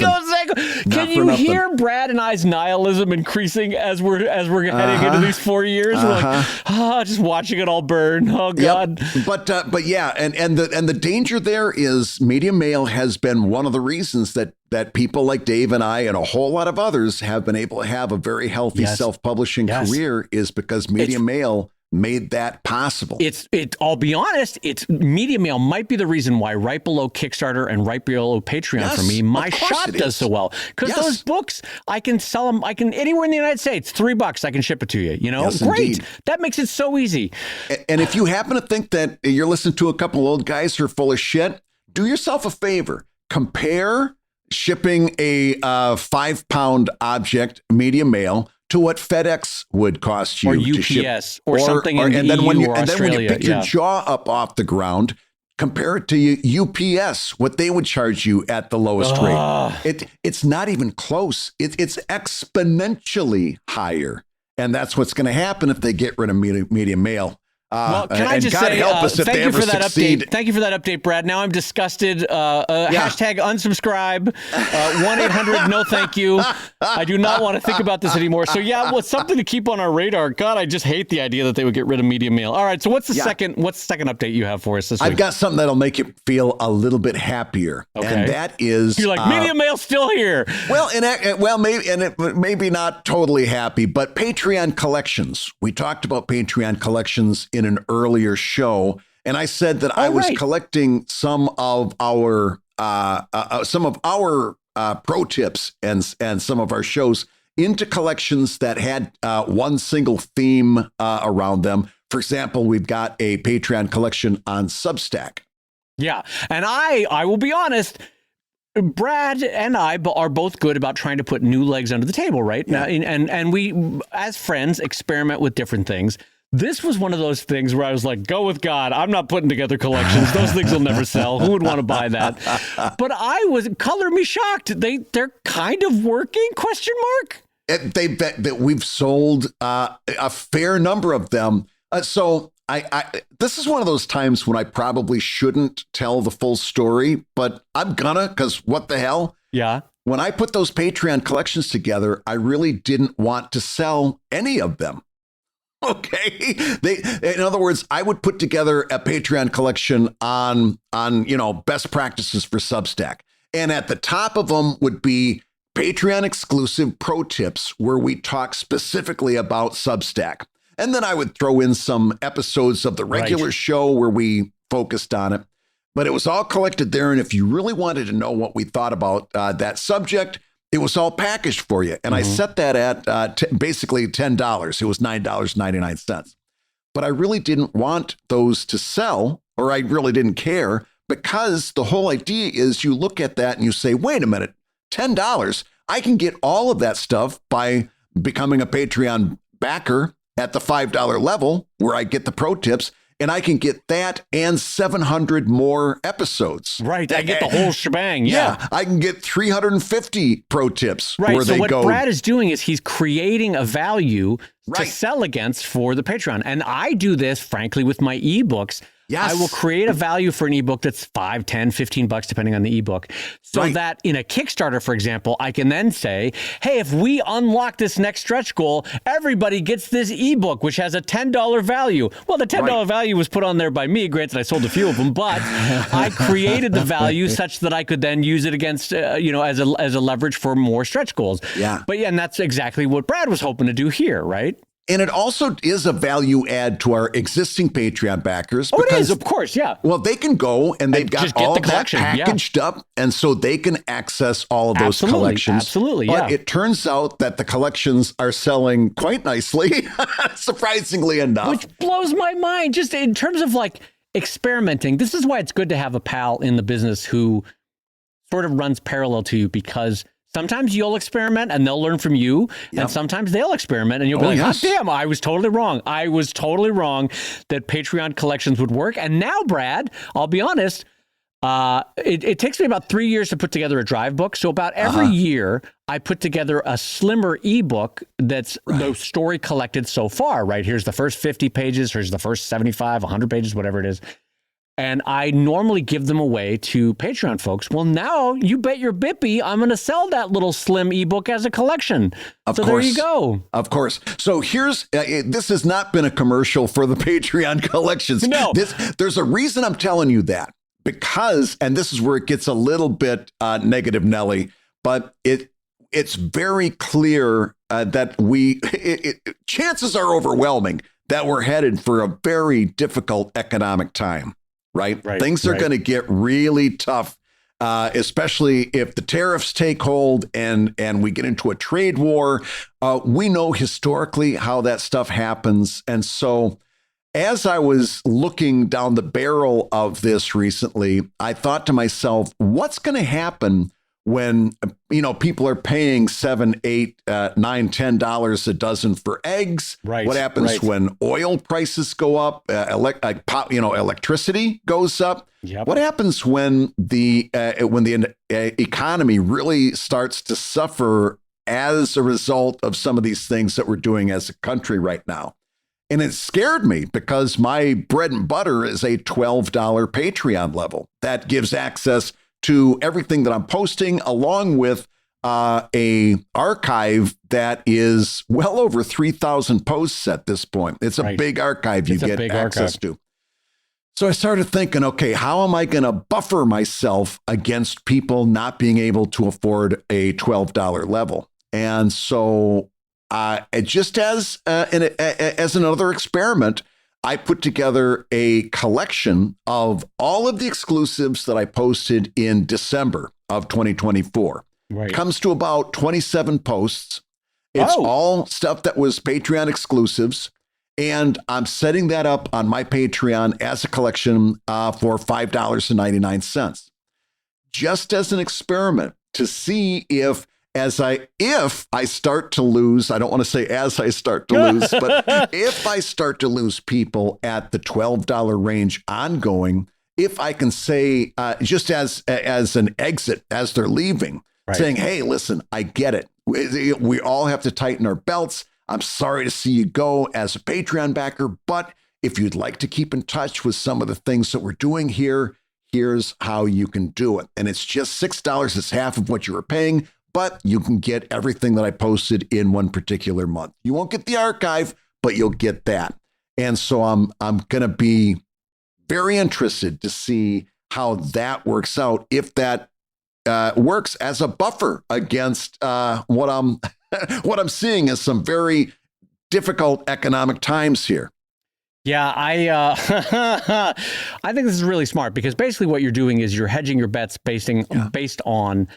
Can you hear Brad and I's nihilism increasing as we're heading into these 4 years? We're like, just watching it all burn. Oh God. Yep. But yeah, and the danger there is media mail has been one of the reasons that people like Dave and I and a whole lot of others have been able to have a very healthy self-publishing career is because media mail made that possible. I'll be honest, media mail might be the reason why right below Kickstarter and right below Patreon for me, my shop does so well. Because those books, I can sell them, anywhere in the United States, $3, I can ship it to you, Yes, great. Indeed. That makes it so easy. And if you happen to think that you're listening to a couple old guys who are full of shit, do yourself a favor. Compare shipping a 5-pound object, media mail, to what FedEx would cost you, or UPS, to ship, or something in and the then EU when you, or and Australia, then when you pick your jaw up off the ground, compare it to UPS, what they would charge you at the lowest rate. It's not even close. It's exponentially higher, and that's what's going to happen if they get rid of media mail. Well, can I and just God say help us if thank they you ever for that succeed. update. Thank you for that update, Brad. Now I'm disgusted. Hashtag unsubscribe. 1-800 no thank you. I do not want to think about this anymore. So yeah, well, it's something to keep on our radar. God, I just hate the idea that they would get rid of media mail. All right, so what's the second update you have for us this week? I've got something that'll make you feel a little bit happier, and that is you're like media mail's still here. Well, maybe not totally happy, but Patreon collections. We talked about Patreon collections in an earlier show, and I said that I was collecting some of our pro tips and some of our shows into collections that had one single theme around them. For example, we've got a Patreon collection on Substack. Yeah, and I will be honest. Brad and I are both good about trying to put new legs under the table, right? Yeah. And we, as friends, experiment with different things. This was one of those things where I was like, go with God. I'm not putting together collections. Those things will never sell. Who would want to buy that? But I was, color me shocked. They're kind of working, question mark? We've sold a fair number of them. So this is one of those times when I probably shouldn't tell the full story, but I'm gonna, because what the hell? Yeah. When I put those Patreon collections together, I really didn't want to sell any of them. Okay. In other words, I would put together a Patreon collection on best practices for Substack. And at the top of them would be Patreon exclusive pro tips where we talk specifically about Substack. And then I would throw in some episodes of the regular show where we focused on it. But it was all collected there. And if you really wanted to know what we thought about that subject, it was all packaged for you. And I set that at basically $10. It was $9.99. But I really didn't want those to sell, or I really didn't care, because the whole idea is you look at that and you say, wait a minute, $10, I can get all of that stuff by becoming a Patreon backer at the $5 level where I get the pro tips. And I can get that and 700 more episodes. Right. I get the whole shebang. Yeah. I can get 350 pro tips. Right. Where so they what go. Brad is doing is he's creating a value to sell against for the Patreon. And I do this, frankly, with my ebooks. Yes. I will create a value for an ebook that's $5, $10, $15, depending on the ebook. So that in a Kickstarter, for example, I can then say, hey, if we unlock this next stretch goal, everybody gets this ebook, which has a $10 value. Well, the $10 value was put on there by me. Granted, I sold a few of them, but I created the value such that I could then use it against, as a leverage for more stretch goals. Yeah. But yeah, and that's exactly what Brad was hoping to do here, right? And it also is a value add to our existing Patreon backers. Oh, it is, of course, yeah. Well, they can go and they've got all of that packaged up, and so they can access all of those collections. Absolutely, yeah. But it turns out that the collections are selling quite nicely, surprisingly enough. Which blows my mind, just in terms of like experimenting. This is why it's good to have a pal in the business who sort of runs parallel to you, because sometimes you'll experiment and they'll learn from you. Yep. And sometimes they'll experiment and you'll be like, oh, damn, I was totally wrong. I was totally wrong that Patreon collections would work. And now, Brad, I'll be honest, it takes me about 3 years to put together a drive book. So about every year, I put together a slimmer ebook that's the story collected so far, right? Here's the first 50 pages. Here's the first 75, 100 pages, whatever it is. And I normally give them away to Patreon folks. Well, now you bet your bippy I'm going to sell that little slim ebook as a collection. Of course. There you go. Of course. So here's, this has not been a commercial for the Patreon collections. No. There's a reason I'm telling you that, because, and this is where it gets a little bit negative, Nelly, but it's very clear that chances are overwhelming that we're headed for a very difficult economic time. Right? Things are going to get really tough, especially if the tariffs take hold and we get into a trade war. We know historically how that stuff happens. And so as I was looking down the barrel of this recently, I thought to myself, what's going to happen when, people are paying $7, $8, $9, $10 a dozen for eggs? Right. What happens when oil prices go up? Electricity goes up. Yep. What happens when the economy really starts to suffer as a result of some of these things that we're doing as a country right now? And it scared me because my bread and butter is a $12 Patreon level that gives access to everything that I'm posting, along with a archive that is well over 3,000 posts at this point. It's a big archive you get access to. So I started thinking, okay, how am I going to buffer myself against people not being able to afford a $12 level? And so just as another experiment, I put together a collection of all of the exclusives that I posted in December of 2024. Right. It comes to about 27 posts. It's all stuff that was Patreon exclusives. And I'm setting that up on my Patreon as a collection for $5.99, just as an experiment to see if I start to lose, I don't want to say as I start to lose, but if I start to lose people at the $12 range ongoing, if I can say just as an exit as they're leaving, saying, hey, listen, I get it. We all have to tighten our belts. I'm sorry to see you go as a Patreon backer, but if you'd like to keep in touch with some of the things that we're doing here, here's how you can do it. And it's just $6. It's half of what you were paying, but you can get everything that I posted in one particular month. You won't get the archive, but you'll get that. And so I'm going to be very interested to see how that works out, if that works as a buffer against what I'm seeing as some very difficult economic times here. Yeah, I think this is really smart, because basically what you're doing is you're hedging your bets based on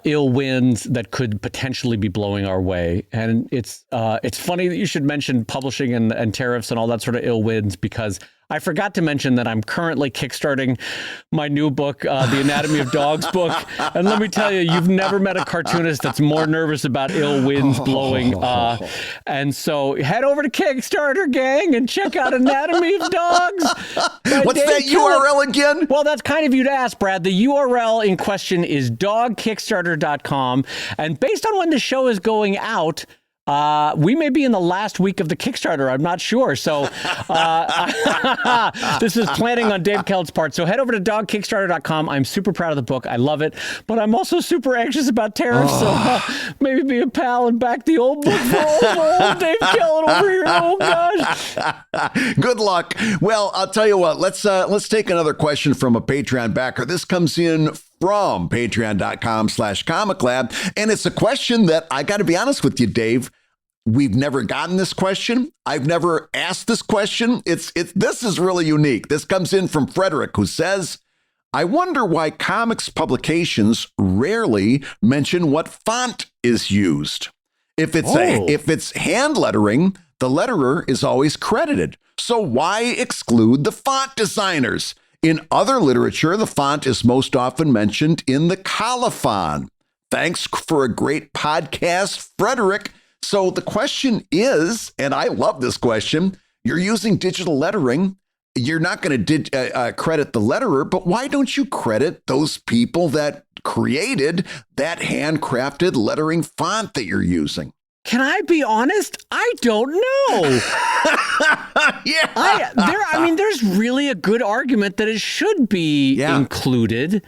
ill winds that could potentially be blowing our way. And it's funny that you should mention publishing and tariffs and all that sort of ill winds, because I forgot to mention that I'm currently kickstarting my new book, The Anatomy of Dogs book. And let me tell you, you've never met a cartoonist that's more nervous about ill winds blowing. And so head over to Kickstarter, gang, and check out Anatomy of Dogs. What's that URL again? Well, that's kind of you to ask, Brad. The URL in question is dogkickstarter.com. And based on when the show is going out, we may be in the last week of the Kickstarter. I'm not sure. So this is planning on Dave Kelt's part. So head over to dogkickstarter.com. I'm super proud of the book. I love it. But I'm also super anxious about tariffs. So maybe be a pal and back the old book for old Dave Kelt over here. Oh, gosh. Good luck. Well, I'll tell you what. Let's take another question from a Patreon backer. This comes in from patreon.com/comiclab. And it's a question that I got to be honest with you, Dave. We've never gotten this question. I've never asked this question. This is really unique. This comes in from Frederick, who says, I wonder why comics publications rarely mention what font is used. If it's hand lettering, the letterer is always credited. So why exclude the font designers? In other literature, the font is most often mentioned in the colophon. Thanks for a great podcast, Frederick. So the question is, and I love this question, you're using digital lettering. You're not going to credit the letterer, but why don't you credit those people that created that handcrafted lettering font that you're using? Can I be honest? I don't know. Yeah. There's really a good argument that it should be included.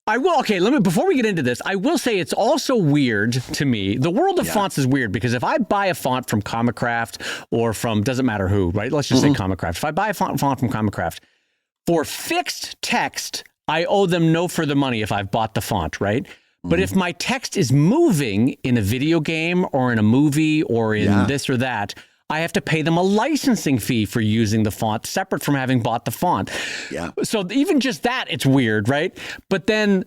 Before we get into this, I will say it's also weird to me. The world of fonts is weird, because if I buy a font from Comicraft or from, doesn't matter who, right? Let's just say Comicraft. If I buy a font from Comicraft for fixed text, I owe them no further money if I've bought the font, right? But if my text is moving in a video game or in a movie or in this or that, I have to pay them a licensing fee for using the font, separate from having bought the font. Yeah. So even just that, it's weird, right? But then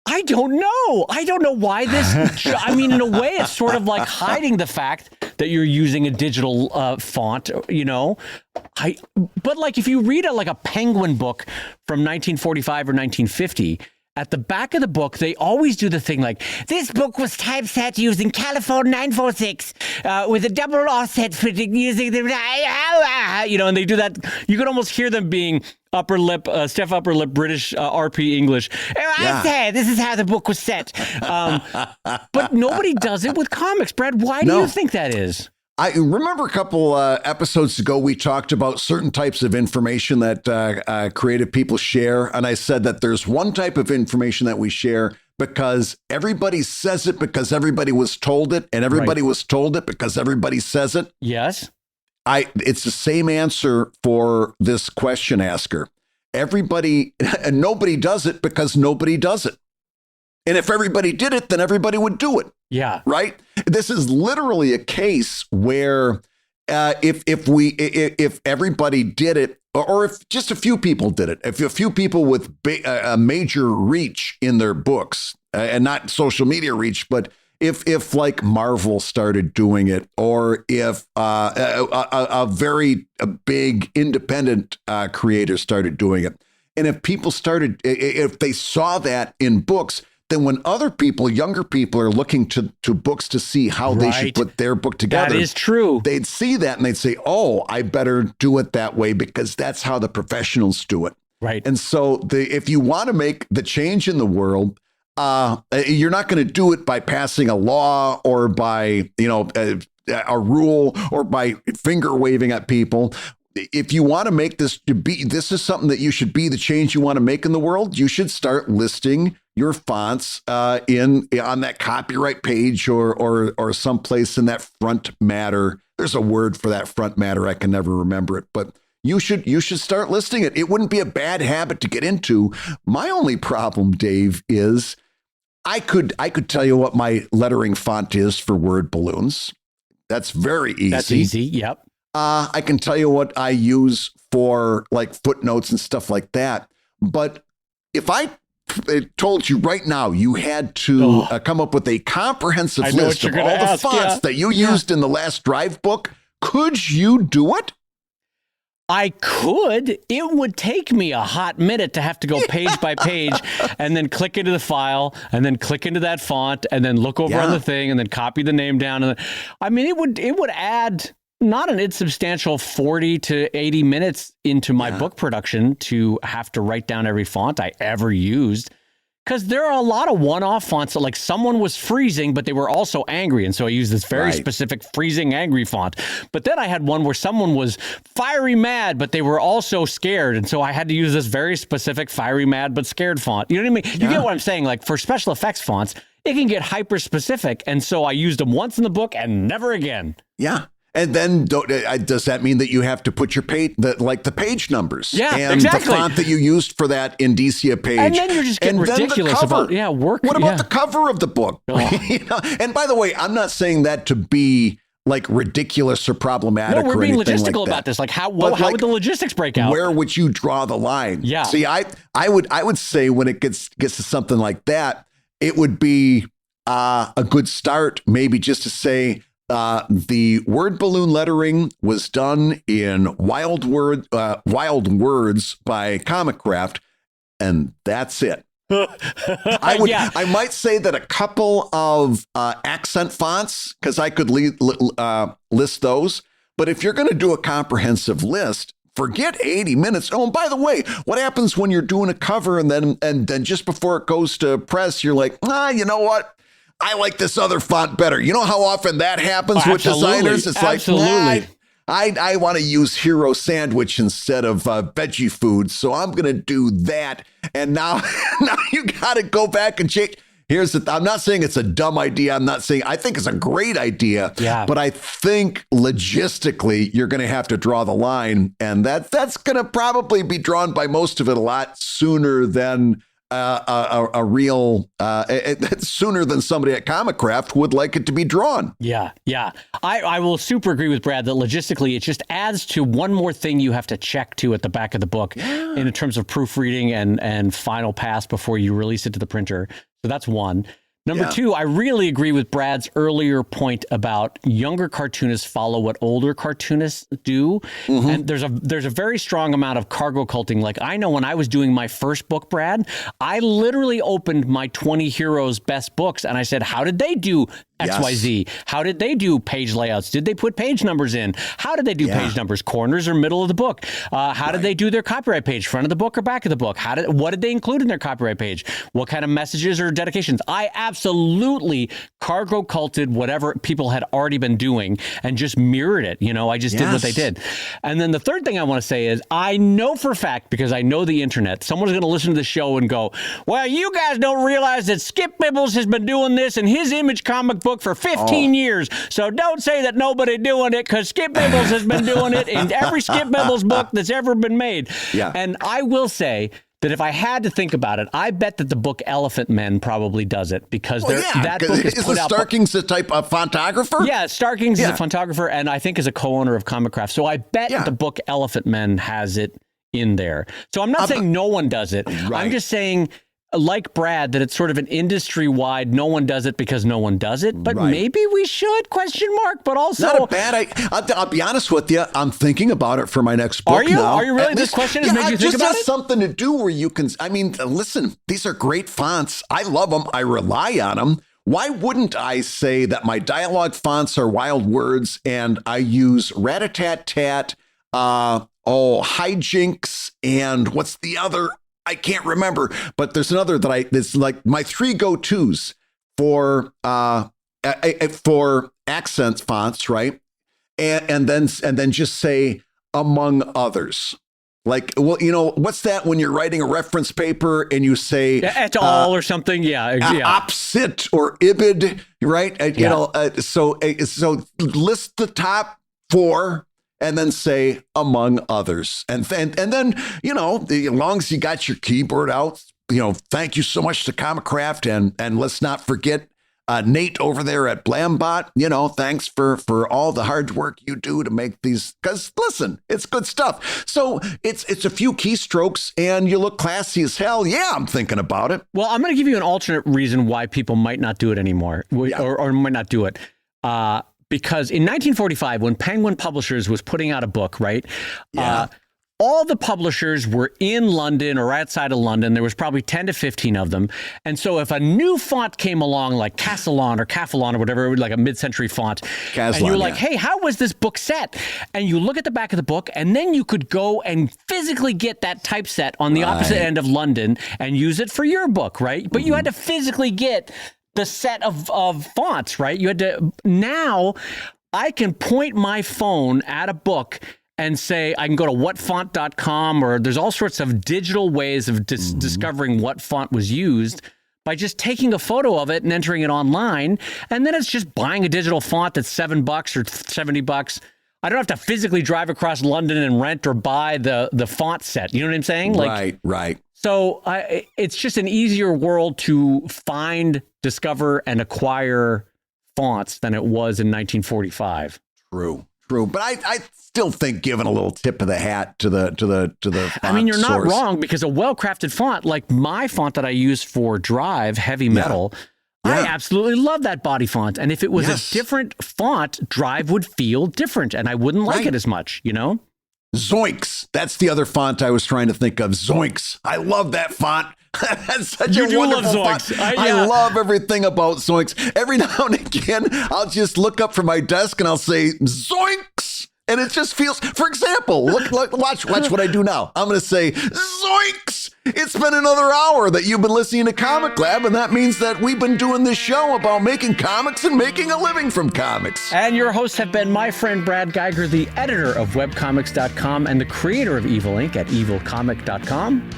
I don't know. I don't know why this. In a way, it's sort of like hiding the fact that you're using a digital font, you know. But like if you read a Penguin book from 1945 or 1950. At the back of the book, they always do the thing like, this book was typeset using Californ 946 with a double offset fitting using the, and they do that. You could almost hear them being upper lip, Steph Upper Lip, British RP English. I say, this is how the book was set. But nobody does it with comics. Brad, why do you think that is? I remember a couple episodes ago, we talked about certain types of information that creative people share. And I said that there's one type of information that we share because everybody says it because everybody was told it, and everybody was told it because everybody says it. Yes. It's the same answer for this question asker. Everybody, and nobody does it because nobody does it. And if everybody did it, then everybody would do it. Yeah. Right. This is literally a case where if everybody did it, or if just a few people did it, if a few people with a major reach in their books, and not social media reach, but if like Marvel started doing it, or if a very big independent creator started doing it, and if people started, if they saw that in books, then when other people, younger people, are looking to books to see how they should put their book together, that is true. They'd see that and they'd say, "Oh, I better do it that way because that's how the professionals do it." Right. And so, if you want to make the change in the world, you're not going to do it by passing a law or by a rule or by finger waving at people. If you want to make this this is something that you should be the change you want to make in the world, you should start listing your fonts on that copyright page or someplace in that front matter. There's a word for that front matter. I can never remember it, but you should start listing it. It wouldn't be a bad habit to get into. My only problem, Dave, is I could tell you what my lettering font is for word balloons. That's very easy. That's easy. Yep. I can tell you what I use for like footnotes and stuff like that. But if I told you right now you had to come up with a comprehensive list of all the fonts that you used in the last Drive book, could you do it? I could. It would take me a hot minute to have to go page by page and then click into the file and then click into that font and then look over on the thing and then copy the name down. And I mean, it would add not an insubstantial 40 to 80 minutes into my book production to have to write down every font I ever used. Because there are a lot of one-off fonts that, like, someone was freezing, but they were also angry. And so I used this very specific freezing angry font. But then I had one where someone was fiery mad, but they were also scared. And so I had to use this very specific fiery mad but scared font. You know what I mean? You get what I'm saying? Like, for special effects fonts, it can get hyper-specific. And so I used them once in the book and never again. Yeah. And then does that mean that you have to put your the page numbers? Yeah, and exactly. the font that you used for that Indicia page. And then you're just getting ridiculous about work. What about the cover of the book? And by the way, I'm not saying that to be like ridiculous or problematic. No, we're being logistical like about this. Like how would the logistics break out? Where would you draw the line? Yeah. See, I would say when it gets to something like that, it would be a good start, maybe just to say, the word balloon lettering was done in Wild Words by Comicraft, and that's it. I might say that a couple of accent fonts, because I could list those. But if you're going to do a comprehensive list, forget 80 minutes. Oh, and by the way, what happens when you're doing a cover and then just before it goes to press, you're like, you know what? I like this other font better. You know how often that happens with designers? It's like, I want to use Hero Sandwich instead of veggie food, so I'm going to do that. And now you got to go back and change. I'm not saying it's a dumb idea. I think it's a great idea. Yeah. But I think logistically, you're going to have to draw the line. And that's going to probably be drawn by most of it a lot sooner than sooner than somebody at Comicraft would like it to be drawn. Yeah. I will super agree with Brad that logistically, it just adds to one more thing you have to check to at the back of the book in terms of proofreading and final pass before you release it to the printer. So that's one. Number two, I really agree with Brad's earlier point about younger cartoonists follow what older cartoonists do. Mm-hmm. And there's a very strong amount of cargo culting. Like, I know when I was doing my first book, Brad, I literally opened my 20 heroes best books and I said, how did they do XYZ? How did they do page layouts? Did they put page numbers in? How did they do page numbers? Corners or middle of the book? How did they do their copyright page? Front of the book or back of the book? What did they include in their copyright page? What kind of messages or dedications? I absolutely cargo culted whatever people had already been doing and just mirrored it. I just did what they did. And then the third thing I want to say is I know for a fact, because I know the internet, someone's going to listen to the show and go, well, you guys don't realize that Skip Bibbles has been doing this in his Image comic book for 15 years. So don't say that nobody doing it, because Skip Bibbles has been doing it in every Skip Bibbles book that's ever been made. Yeah. And I will say that if I had to think about it, I bet that the book Elephant Men probably does it, because that book is put out. Starking's the type of fontographer? Yeah, Starking's is a photographer, and I think is a co-owner of Comic Craft. So I bet the book Elephant Men has it in there. So I'm not saying no one does it. Right. I'm just saying, like Brad, that it's sort of an industry-wide, no one does it because no one does it, but maybe we should, ? But also... Not a bad I'll be honest with you, I'm thinking about it for my next book. Are you? Now. Are you really? This question has made you think about it? It just has something to do where you can... I mean, listen, these are great fonts. I love them. I rely on them. Why wouldn't I say that my dialogue fonts are Wild Words and I use Rat-a-tat-tat, Hijinks, and what's the other... I can't remember, but there's another that it's like my 3 go-tos for accent fonts, right? And then just say among others. Like, well, what's that when you're writing a reference paper and you say et al. Or something? Yeah. Opsit or ibid, right? So list the top 4. And then say among others, and then as long as you got your keyboard out, thank you so much to Comic Craft, and let's not forget Nate over there at Blambot. Thanks for all the hard work you do to make these. Because listen, it's good stuff. So it's a few keystrokes, and you look classy as hell. Yeah, I'm thinking about it. Well, I'm going to give you an alternate reason why people might not do it anymore, or might not do it. Because in 1945, when Penguin Publishers was putting out a book, right? Yeah. All the publishers were in London or outside of London. There was probably 10 to 15 of them. And so if a new font came along, like Castellan or Cafelon or whatever, like a mid-century font, and you were like, hey, how was this book set? And you look at the back of the book, and then you could go and physically get that typeset on the opposite end of London and use it for your book, right? But you had to physically get the set of fonts, right? You had to. Now I can point my phone at a book and say, I can go to whatfont.com, or there's all sorts of digital ways of discovering what font was used by just taking a photo of it and entering it online. And then it's just buying a digital font that's $7 or $70. I don't have to physically drive across London and rent or buy the font set. You know what I'm saying? Right. So it's just an easier world to find, discover, and acquire fonts than it was in 1945. True. But I still think giving a little tip of the hat to the font I mean, you're not source. wrong, because a well-crafted font, like my font that I use for Drive, Heavy Metal, I absolutely love that body font. And if it was a different font, Drive would feel different, and I wouldn't like it as much, Zoinks. That's the other font I was trying to think of. Zoinks. I love that font. That's such a wonderful font. I love everything about Zoinks. Every now and again, I'll just look up from my desk and I'll say Zoinks. And it just feels, for example, watch what I do now. I'm going to say, Zoinks! It's been another hour that you've been listening to Comic Lab, and that means that we've been doing this show about making comics and making a living from comics. And your hosts have been my friend Brad Geiger, the editor of Webcomics.com and the creator of Evil Inc. at evilcomic.com.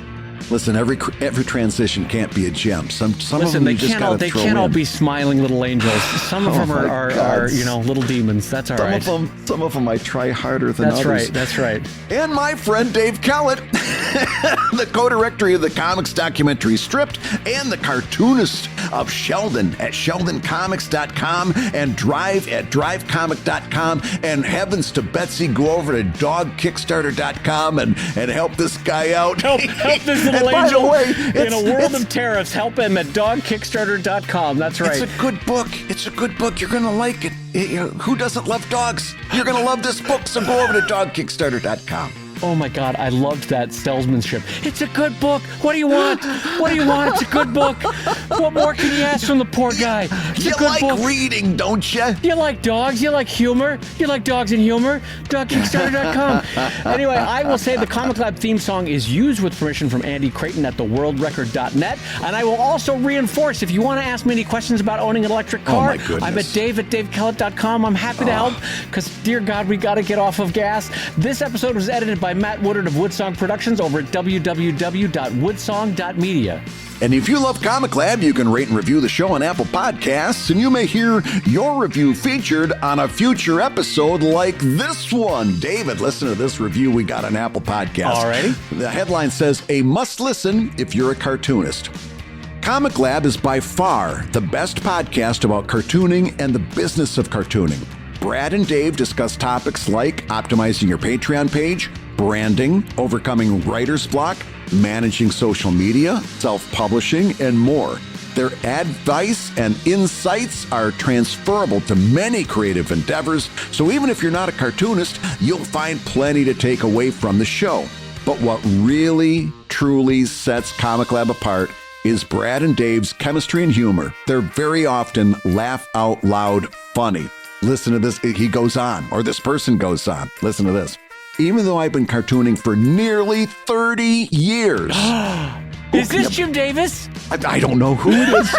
Listen, every transition can't be a gem. Some Listen, of them they can't all be smiling little angels. Some of them are little demons. That's all right. Some of them I try harder than others. That's right. And my friend Dave Kellett, the co-director of the comics documentary Stripped and the cartoonist of Sheldon at sheldoncomics.com and Drive at drivecomic.com, and heavens to Betsy, go over to dogkickstarter.com and help this guy out. Help this little angel in a world of tariffs. Help him at dogkickstarter.com. That's right. It's a good book. You're going to like it. Who doesn't love dogs? You're going to love this book, so go over to dogkickstarter.com. Oh my God, I loved that salesmanship. It's a good book. What do you want? What do you want? It's a good book. What more can you ask from the poor guy? It's You a good like book. reading, don't you? You like dogs? You like humor? You like dogs and humor? DogKickstarter.com. Anyway, I will say the Comic Lab theme song is used with permission from Andy Creighton at theworldrecord.net. And I will also reinforce, if you want to ask me any questions about owning an electric car, my goodness. I'm at dave@davekellett.com. I'm happy to help because, dear God, we got to get off of gas. This episode was edited by Matt Woodard of Woodsong Productions over at www.woodsong.media. And if you love Comic Lab, you can rate and review the show on Apple Podcasts, and you may hear your review featured on a future episode like this one. David, listen to this review we got on Apple Podcasts. Alrighty. The headline says, a must-listen if you're a cartoonist. Comic Lab is by far the best podcast about cartooning and the business of cartooning. Brad and Dave discuss topics like optimizing your Patreon page, branding, overcoming writer's block, managing social media, self-publishing, and more. Their advice and insights are transferable to many creative endeavors, so even if you're not a cartoonist, you'll find plenty to take away from the show. But what really, truly sets Comic Lab apart is Brad and Dave's chemistry and humor. They're very often laugh out loud funny. Listen to this, he goes on, or this person goes on. Listen to this. Even though I've been cartooning for nearly 30 years. Is this Jim Davis? I don't know who it is.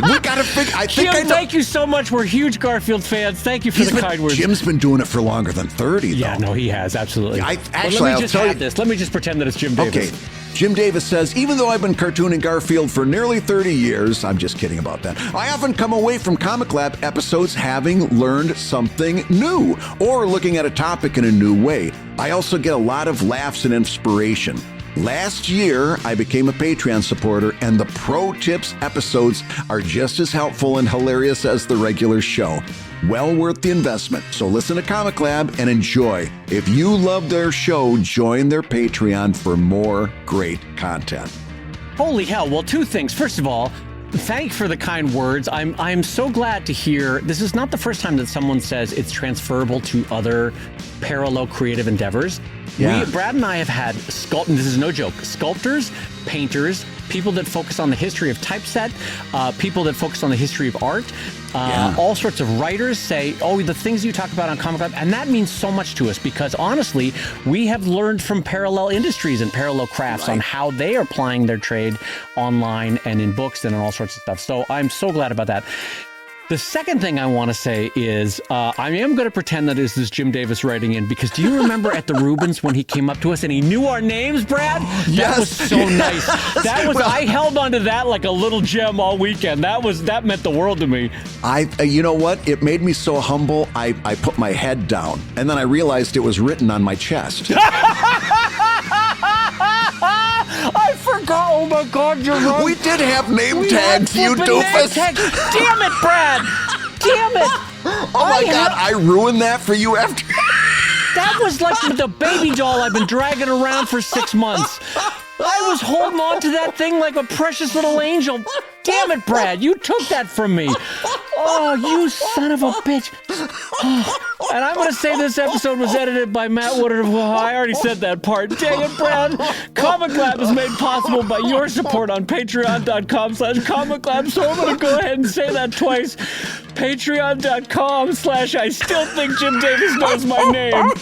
We got to figure. I think Jim, thank you so much. We're huge Garfield fans. Thank you for the kind words. Jim's been doing it for longer than 30, though. Yeah, no, he has, absolutely. I'll Let me just pretend that it's Jim Davis. Okay. Jim Davis says, even though I've been cartooning Garfield for nearly 30 years, I'm just kidding about that, I often come away from Comic Lab episodes having learned something new or looking at a topic in a new way. I also get a lot of laughs and inspiration. Last year, I became a Patreon supporter, and the Pro Tips episodes are just as helpful and hilarious as the regular show. Well worth the investment. So listen to Comic Lab and enjoy. If you love their show, join their Patreon for more great content. Holy hell. Well, two things. First of all, thank you for the kind words. I'm so glad to hear. This is not the first time that someone says it's transferable to other parallel creative endeavors. Yeah. Brad and I have had and this is no joke, sculptors, painters, people that focus on the history of typeset, people that focus on the history of art, all sorts of writers say, oh, the things you talk about on Comic Lab, and that means so much to us because honestly, we have learned from parallel industries and parallel crafts on how they are applying their trade online and in books and in all sorts of stuff. So I'm so glad about that. The second thing I want to say is I am going to pretend that this is Jim Davis writing in because do you remember at the Rubens when he came up to us and he knew our names, Brad? That was so nice. That was I held onto that like a little gem all weekend. That meant the world to me. You know what? It made me so humble. I put my head down and then I realized it was written on my chest. I forgot. Oh my God, you're right. We did have name tags, you doofus. Damn it, Brad. Damn it. Oh my God, I ruined that for you after. That was like the baby doll I've been dragging around for 6 months. I was holding on to that thing like a precious little angel. Damn it, Brad, you took that from me. Oh, you son of a bitch. And I'm going to say this episode was edited by Matt Woodard. Well, I already said that part. Dang it, Brad. Comic Lab is made possible by your support on patreon.com/Comic Lab. So I'm going to go ahead and say that twice. Patreon.com/I still think Jim Davis knows my name.